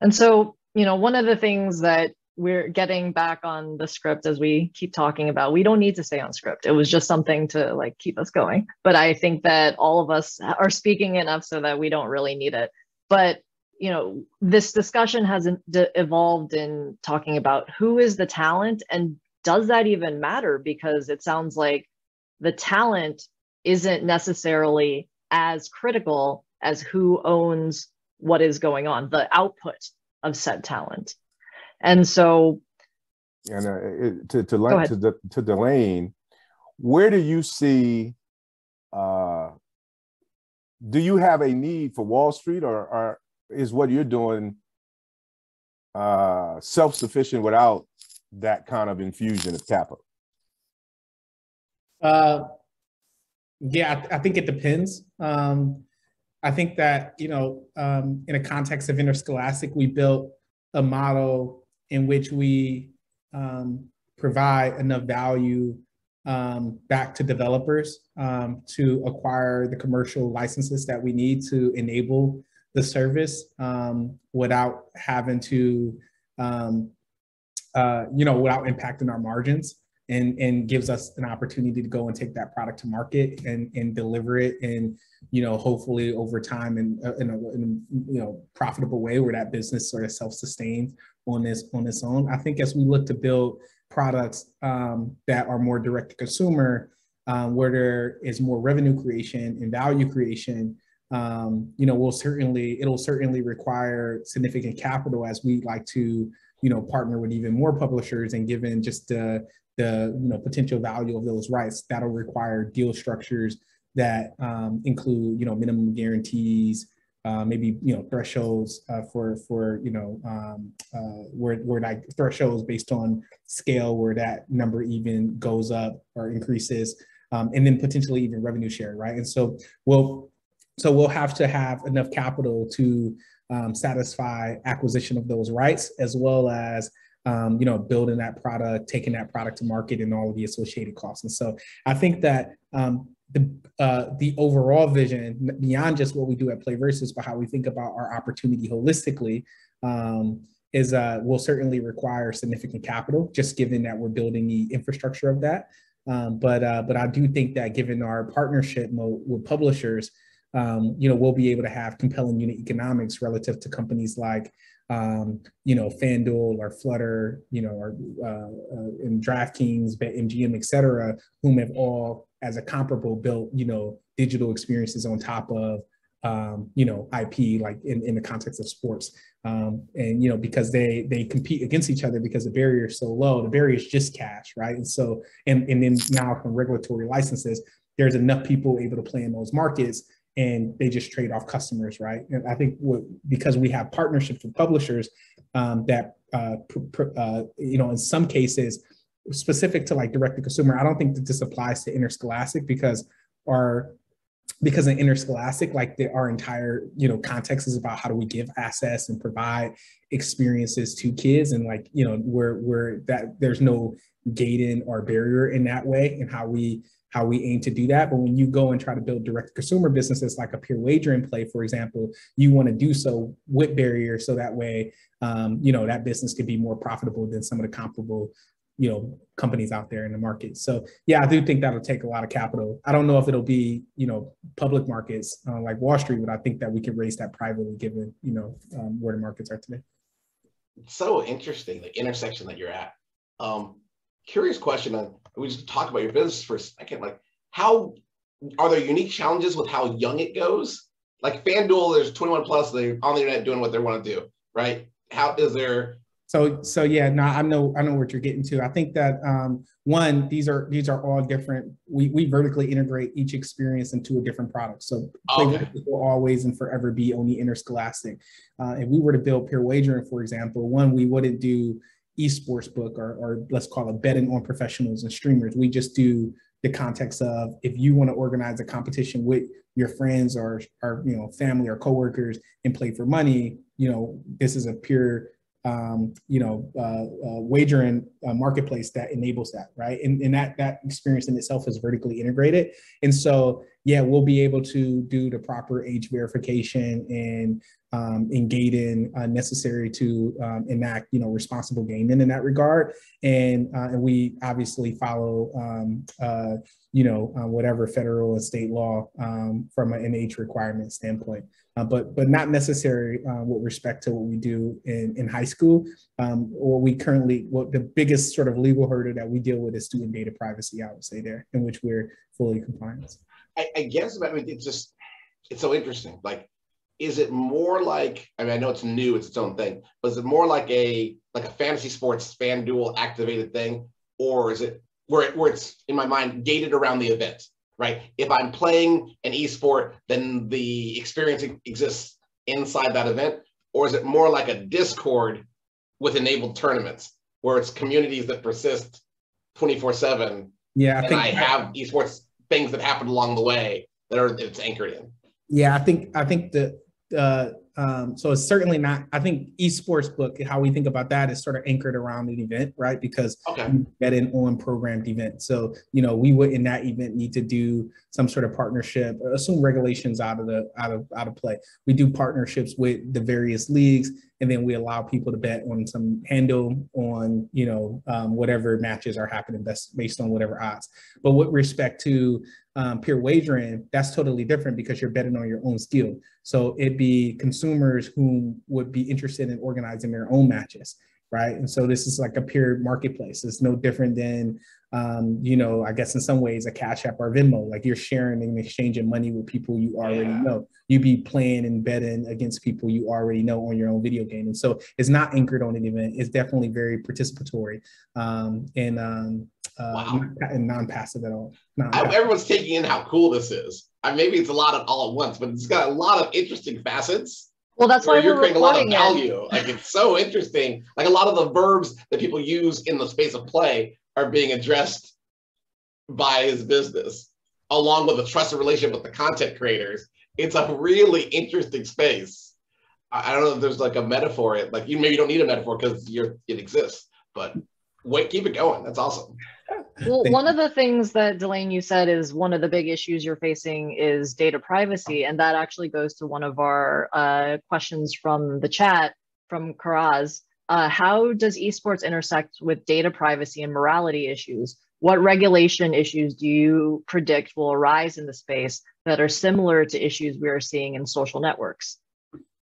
And so, one of the things that we're getting back on the script as we keep talking about, we don't need to stay on script. It was just something to like keep us going. But I think that all of us are speaking enough so that we don't really need it. But, this discussion has evolved in talking about who is the talent and does that even matter? Because it sounds like the talent isn't necessarily as critical as who owns what is going on, the output of said talent. And so, and to Delane, where do you see? Do you have a need for Wall Street, or is what you're doing self-sufficient without that kind of infusion of capital? Yeah, I think it depends. I think that, in a context of Interscholastic, we built a model in which we provide enough value back to developers to acquire the commercial licenses that we need to enable the service without having to, without impacting our margins. And gives us an opportunity to go and take that product to market and deliver it and, hopefully over time in a profitable way where that business sort of self-sustains on its own. I think as we look to build products that are more direct to consumer, where there is more revenue creation and value creation, it'll certainly require significant capital as we like to, partner with even more publishers, and given just the potential value of those rights, that'll require deal structures that include minimum guarantees, maybe thresholds for where like thresholds based on scale where that number even goes up or increases, and then potentially even revenue share, right? And so we'll have to have enough capital to satisfy acquisition of those rights, as well as building that product, taking that product to market, and all of the associated costs. And so I think that the overall vision, beyond just what we do at PlayVS, but how we think about our opportunity holistically, will certainly require significant capital, just given that we're building the infrastructure of that. But I do think that given our partnership mode with publishers, we'll be able to have compelling unit economics relative to companies like FanDuel or Flutter, or in DraftKings, BetMGM, et cetera, whom have all, as a comparable, built, digital experiences on top of, IP, like in the context of sports. And, because they compete against each other because the barrier is so low, the barrier is just cash, right? And so, and then now from regulatory licenses, there's enough people able to play in those markets, and they just trade off customers, right? And I think because we have partnerships with publishers that, in some cases, specific to like direct to consumer, I don't think that this applies to Interscholastic because in Interscholastic, like our entire, context is about how do we give access and provide experiences to kids, and where that there's no gating or barrier in that way, and how we how we aim to do that. But when you go and try to build direct consumer businesses like a peer wagering play, for example, you want to do so with barriers so that way, that business could be more profitable than some of the comparable companies out there in the market. So yeah, I do think that'll take a lot of capital. I don't know if it'll be, public markets like Wall Street, but I think that we can raise that privately given, where the markets are today. It's so interesting, the intersection that you're at. Curious question on, we just talk about your business for a second, like how, are there unique challenges with how young it goes? Like FanDuel, there's 21 plus, they're on the internet doing what they want to do, right? How is there? So yeah, no, I know what you're getting to. I think that one, these are all different. We vertically integrate each experience into a different product. So PlayVS will always and forever be only interscholastic. If we were to build peer wagering, for example, one, we wouldn't do eSports book or let's call it betting on professionals and streamers. We just do the context of if you want to organize a competition with your friends or family or coworkers and play for money, this is a pure wagering marketplace that enables that, right? And that experience in itself is vertically integrated. And so, yeah, we'll be able to do the proper age verification and gating necessary to enact, responsible gaming in that regard. And we obviously follow, whatever federal and state law from an age requirement standpoint. But not necessary with respect to what we do in high school. The biggest sort of legal hurdle that we deal with is student data privacy, I would say there, in which we're fully compliant. I guess, it's so interesting. Like, is it more like, I know it's new, it's its own thing, but is it more like a fantasy sports FanDuel activated thing? Or is it where it's, in my mind, gated around the event? Right? If I'm playing an esport, then the experience exists inside that event, or is it more like a Discord with enabled tournaments where it's communities that persist 24/7? Yeah, I have esports things that happen along the way that it's anchored in. Yeah, I think so it's certainly not, I think eSports book, how we think about that is sort of anchored around an event, right? Because we get an on-programmed event. So, we would in that event need to do some sort of partnership, assume regulations out of play. We do partnerships with the various leagues, and then we allow people to bet on some handle on, whatever matches are happening based on whatever odds. But with respect to peer wagering, that's totally different because you're betting on your own skill. So it'd be consumers who would be interested in organizing their own matches, right? And so this is like a peer marketplace. It's no different than, I guess in some ways a Cash App or Venmo, like you're sharing and exchanging money with people you already know. You be playing and betting against people you already know on your own video game. And so it's not anchored on an event. It's definitely very participatory and non-passive at all. Everyone's taking in how cool this is. Maybe it's a lot of all at once, but it's got a lot of interesting facets. Well, that's why you're creating a lot of value. Like, it's so interesting. Like, a lot of the verbs that people use in the space of play are being addressed by his business, along with a trusted relationship with the content creators. It's a really interesting space. I don't know if there's like a metaphor. Like, maybe you don't need a metaphor because it exists, but keep it going. That's awesome. Well, one of the things that Delane, you said is one of the big issues you're facing is data privacy. And that actually goes to one of our questions from the chat from Karaz. How does esports intersect with data privacy and morality issues? What regulation issues do you predict will arise in the space that are similar to issues we are seeing in social networks?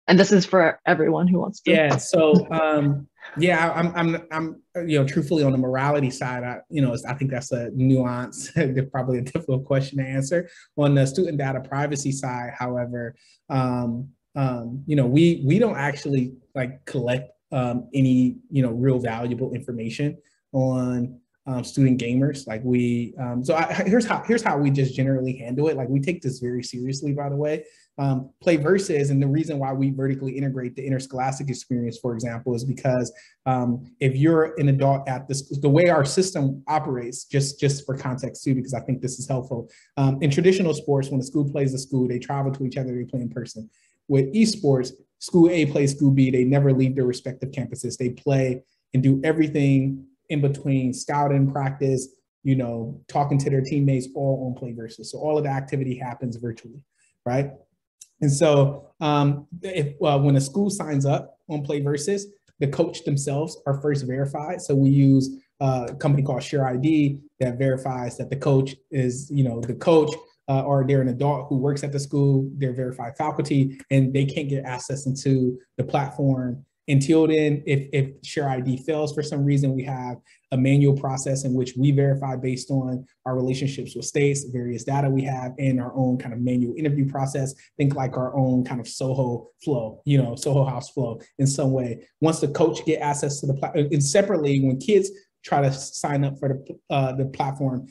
And this is for everyone who wants to. Yeah. So, I'm truthfully on the morality side, I think that's a nuance, probably a difficult question to answer. On the student data privacy side, however, we don't actually collect any, real valuable information on student gamers. Here's how we just generally handle it. We take this very seriously, by the way. PlayVS, and the reason why we vertically integrate the interscholastic experience, for example, is because if you're an adult at the way our system operates, just for context too, because I think this is helpful. In traditional sports, when a school plays a school, they travel to each other, they play in person. With esports, school A plays school B, they never leave their respective campuses. They play and do everything in between scouting, practice, talking to their teammates, all on PlayVS. So all of the activity happens virtually, right? And so when a school signs up on PlayVS, the coach themselves are first verified. So we use a company called ShareID that verifies that the coach is, the coach, or they're an adult who works at the school, they're verified faculty, and they can't get access into the platform. Until then, if ShareID fails for some reason, we have a manual process in which we verify based on our relationships with states, various data we have, and our own kind of manual interview process. Think like our own kind of Soho flow, Soho House flow in some way. Once the coach get access to the platform, and separately, when kids try to sign up for the platform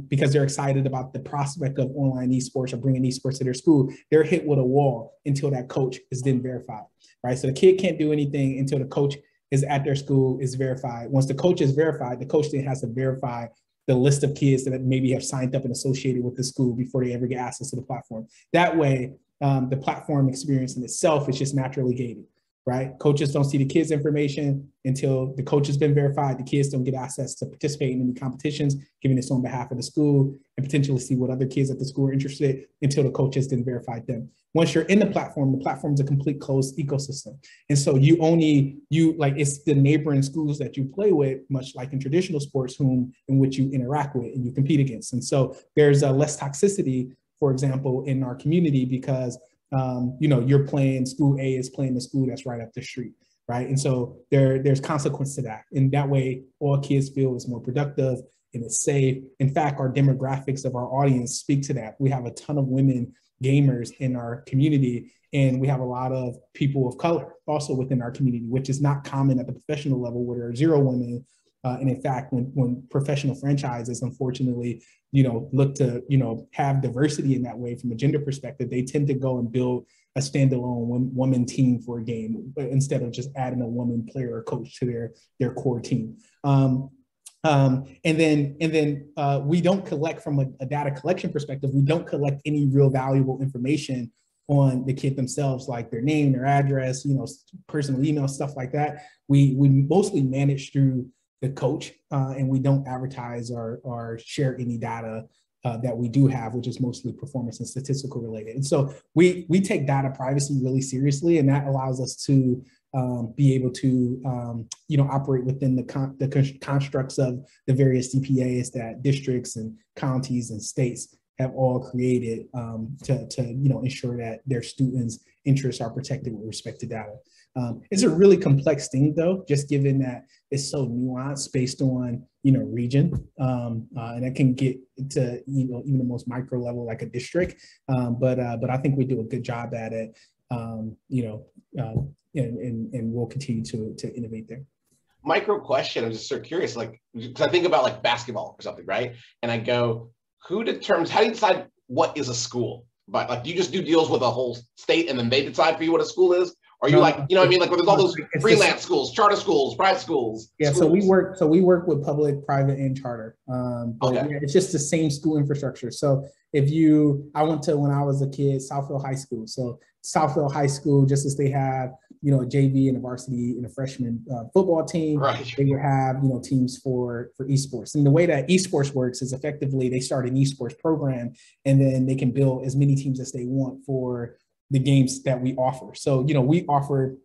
because they're excited about the prospect of online esports or bringing esports to their school, they're hit with a wall until that coach is then verified, right? So the kid can't do anything until the coach is at their school, is verified. Once the coach is verified, the coach then has to verify the list of kids that maybe have signed up and associated with the school before they ever get access to the platform. That way, the platform experience in itself is just naturally gated. Right? Coaches don't see the kids' information until the coach has been verified. The kids don't get access to participate in any competitions, giving this on behalf of the school, and potentially see what other kids at the school are interested until the coach has then verified them. Once you're in the platform is a complete closed ecosystem. And so it's the neighboring schools that you play with, much like in traditional sports, in which you interact with and you compete against. And so there's less toxicity, for example, in our community because you're playing, school A is playing the school that's right up the street, right? And so there's consequence to that. And that way, all kids feel is more productive and it's safe. In fact, our demographics of our audience speak to that. We have a ton of women gamers in our community, and we have a lot of people of color also within our community, which is not common at the professional level where there are 0 women. And in fact, when professional franchises, unfortunately, look to, have diversity in that way from a gender perspective, they tend to go and build a standalone woman team for a game instead of just adding a woman player or coach to their core team. And then we don't collect from a data collection perspective. We don't collect any real valuable information on the kid themselves, like their name, their address, personal email, stuff like that. We mostly manage through the coach, and we don't advertise or share any data that we do have, which is mostly performance and statistical related. And so we take data privacy really seriously, and that allows us to be able to operate within the constructs of the various CPAs that districts and counties and states have all created to ensure that their students' interests are protected with respect to data. It's a really complex thing, though, just given that it's so nuanced based on region, and it can get to even the most micro level like a district. But I think we do a good job at it, and we'll continue to innovate there. Micro question. I'm just sort of curious, because I think about like basketball or something, right? And I go, how do you decide what is a school? But do you just do deals with a whole state and then they decide for you what a school is? Or you what I mean? Like there's all those freelance schools, charter schools, private schools. Yeah, schools. So we work with public, private, and charter. But okay. Yeah, it's just the same school infrastructure. So I went to, when I was a kid, Southfield High School. So Southfield High School, just as they have, a JV and a varsity and a freshman football team, right. They would have, teams for esports. And the way that esports works is effectively they start an esports program and then they can build as many teams as they want for the games that we offer. So, we offer,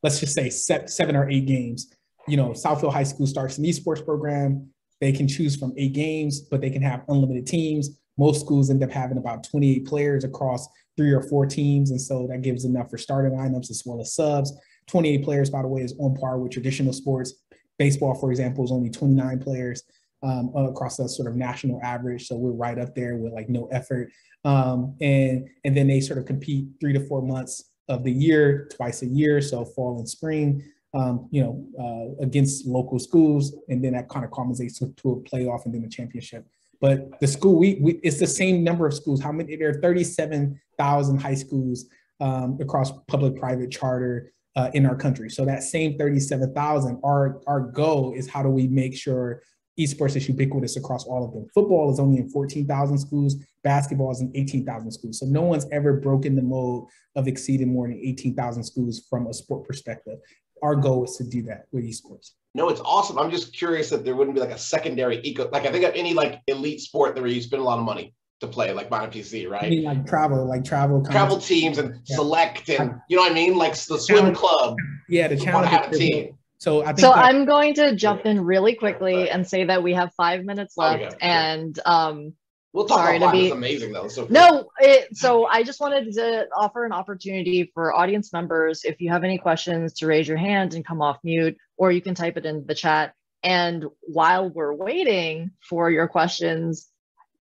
let's just say 7 or 8 games. Southfield High School starts an esports program. They can choose from 8 games, but they can have unlimited teams. Most schools end up having about 28 players across 3 or 4 teams. And so that gives enough for starting lineups as well as subs. 28 players, by the way, is on par with traditional sports. Baseball, for example, is only 29 players across a sort of national average. So we're right up there with no effort. And then they sort of compete 3 to 4 months of the year, twice a year. So fall and spring, against local schools. And then that kind of culminates to a playoff and then a championship. But the school, it's the same number of schools. There are 37,000 high schools across public, private, charter in our country. So that same 37,000, our goal is how do we make sure esports is ubiquitous across all of them. Football is only in 14,000 schools. Basketball is in 18,000 schools. So no one's ever broken the mold of exceeding more than 18,000 schools from a sport perspective. our goal is to do that with esports. No, it's awesome. I'm just curious that there wouldn't be like a secondary like I think of any like elite sport where you spend a lot of money to play, like buying a PC, right? I mean, like travel teams and select, and you know what I mean, like the swim club. Yeah, the challenge. Have a team. So I think so I'm going to jump in really quickly and say that we have 5 minutes left, sure. And we'll talk about it's amazing though. So so I just wanted to offer an opportunity for audience members, if you have any questions, to raise your hand and come off mute, or you can type it in the chat. And while we're waiting for your questions,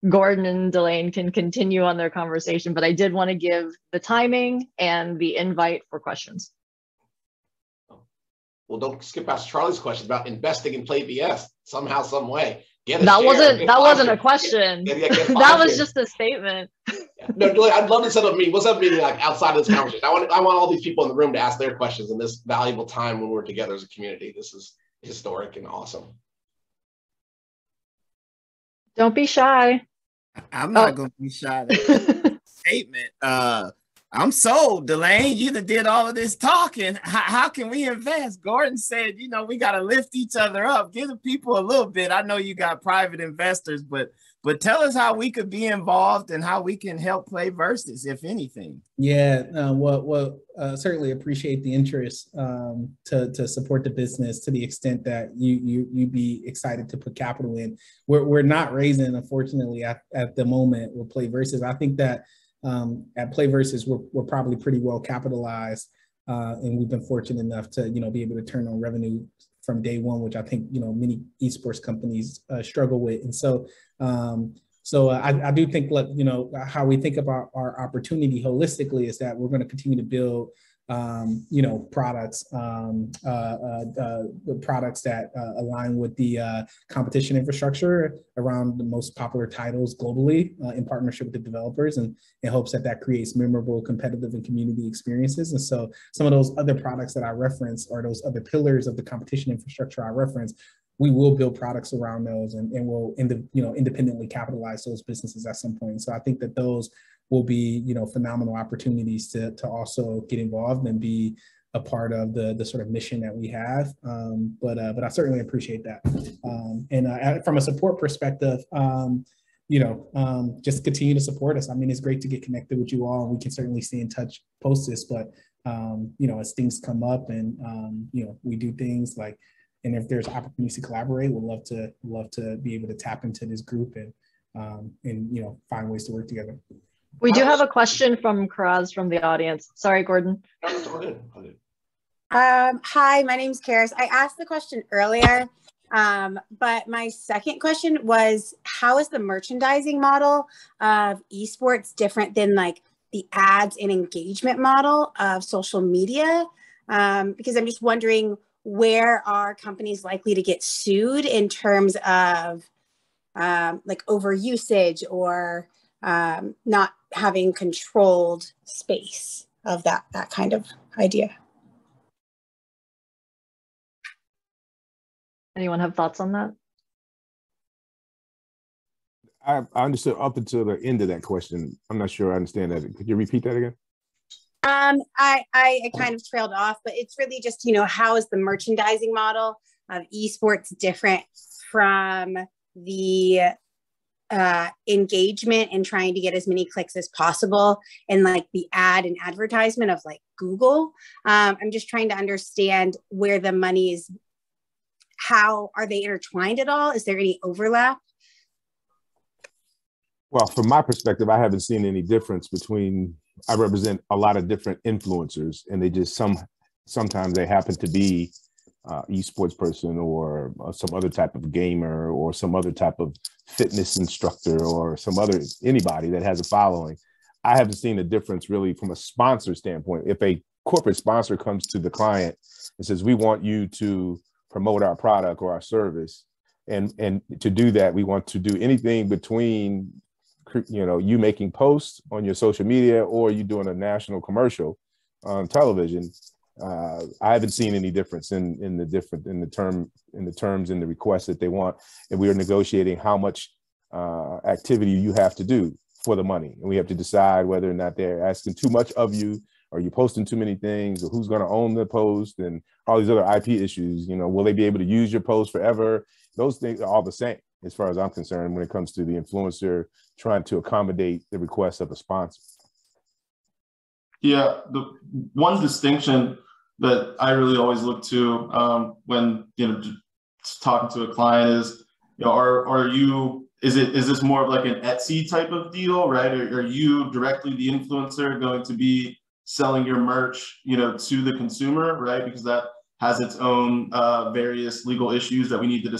Gordon and Delane can continue on their conversation, but I did want to give the timing and the invite for questions. Well, don't skip past Charlie's question about investing in PlayVS somehow, some way. That wasn't a question. That was just a statement. No, I'd love to set up a meeting. What's up a meeting like outside of this conversation? I want all these people in the room to ask their questions in this valuable time when we're together as a community. This is historic and awesome. Don't be shy. I'm not going to be shy. Statement. I'm sold, Delane. You that did all of this talking. How can we invest? Gordon said, we got to lift each other up. Give the people a little bit. I know you got private investors, but tell us how we could be involved and how we can help PlayVS, if anything. Yeah, certainly appreciate the interest to support the business to the extent that you be excited to put capital in. We're not raising, unfortunately, at the moment with PlayVS. I think that at PlayVS, we're probably pretty well capitalized, and we've been fortunate enough to be able to turn on revenue from day one, which I think many esports companies struggle with. And so I do think how we think about our opportunity holistically is that we're going to continue to build products, products that align with the competition infrastructure around the most popular titles globally, in partnership with the developers, and in hopes that creates memorable, competitive, and community experiences. And so some of those other products that I reference, or those other pillars of the competition infrastructure I reference, we will build products around those, and we'll independently capitalize those businesses at some point. So I think that those will be phenomenal opportunities to also get involved and be a part of the sort of mission that we have. But I certainly appreciate that. And from a support perspective, just continue to support us. I mean, it's great to get connected with you all, and we can certainly stay in touch post this. But as things come up and we do things like, and if there's opportunities to collaborate, we'll love to be able to tap into this group and find ways to work together. We do have a question from Karaz from the audience. Sorry, Gordon. Hi, my name's Karis. I asked the question earlier, but my second question was, how is the merchandising model of esports different than like the ads and engagement model of social media? Because I'm just wondering, where are companies likely to get sued in terms of like overusage or not having controlled space of that kind of idea? Anyone have thoughts on that? I understood up until the end of that question. I'm not sure I understand that. Could you repeat that again? I kind of trailed off, but it's really just, how is the merchandising model of esports different from the engagement and trying to get as many clicks as possible and like the ad and advertisement of like Google? I'm just trying to understand where the money is. How are they intertwined at all? Is there any overlap? Well, from my perspective, I haven't seen any difference between, I represent a lot of different influencers, and they just sometimes they happen to be esports person or some other type of gamer or some other type of fitness instructor or anybody that has a following. I haven't seen a difference really from a sponsor standpoint. If a corporate sponsor comes to the client and says, we want you to promote our product or our service, and to do that, we want to do anything between you making posts on your social media or you doing a national commercial on television. I haven't seen any difference in the terms and the requests that they want, and we are negotiating how much activity you have to do for the money, and we have to decide whether or not they're asking too much of you are you posting too many things, or who's going to own the post, and all these other IP issues. You know, will they be able to use your post forever? Those things are all the same as far as I'm concerned when it comes to the influencer trying to accommodate the request of a sponsor. Yeah, the one distinction that I really always look to when talking to a client is, are you, is this more of like an Etsy type of deal, right? Or are you directly the influencer going to be selling your merch, to the consumer, right? Because that has its own various legal issues that we need to discuss.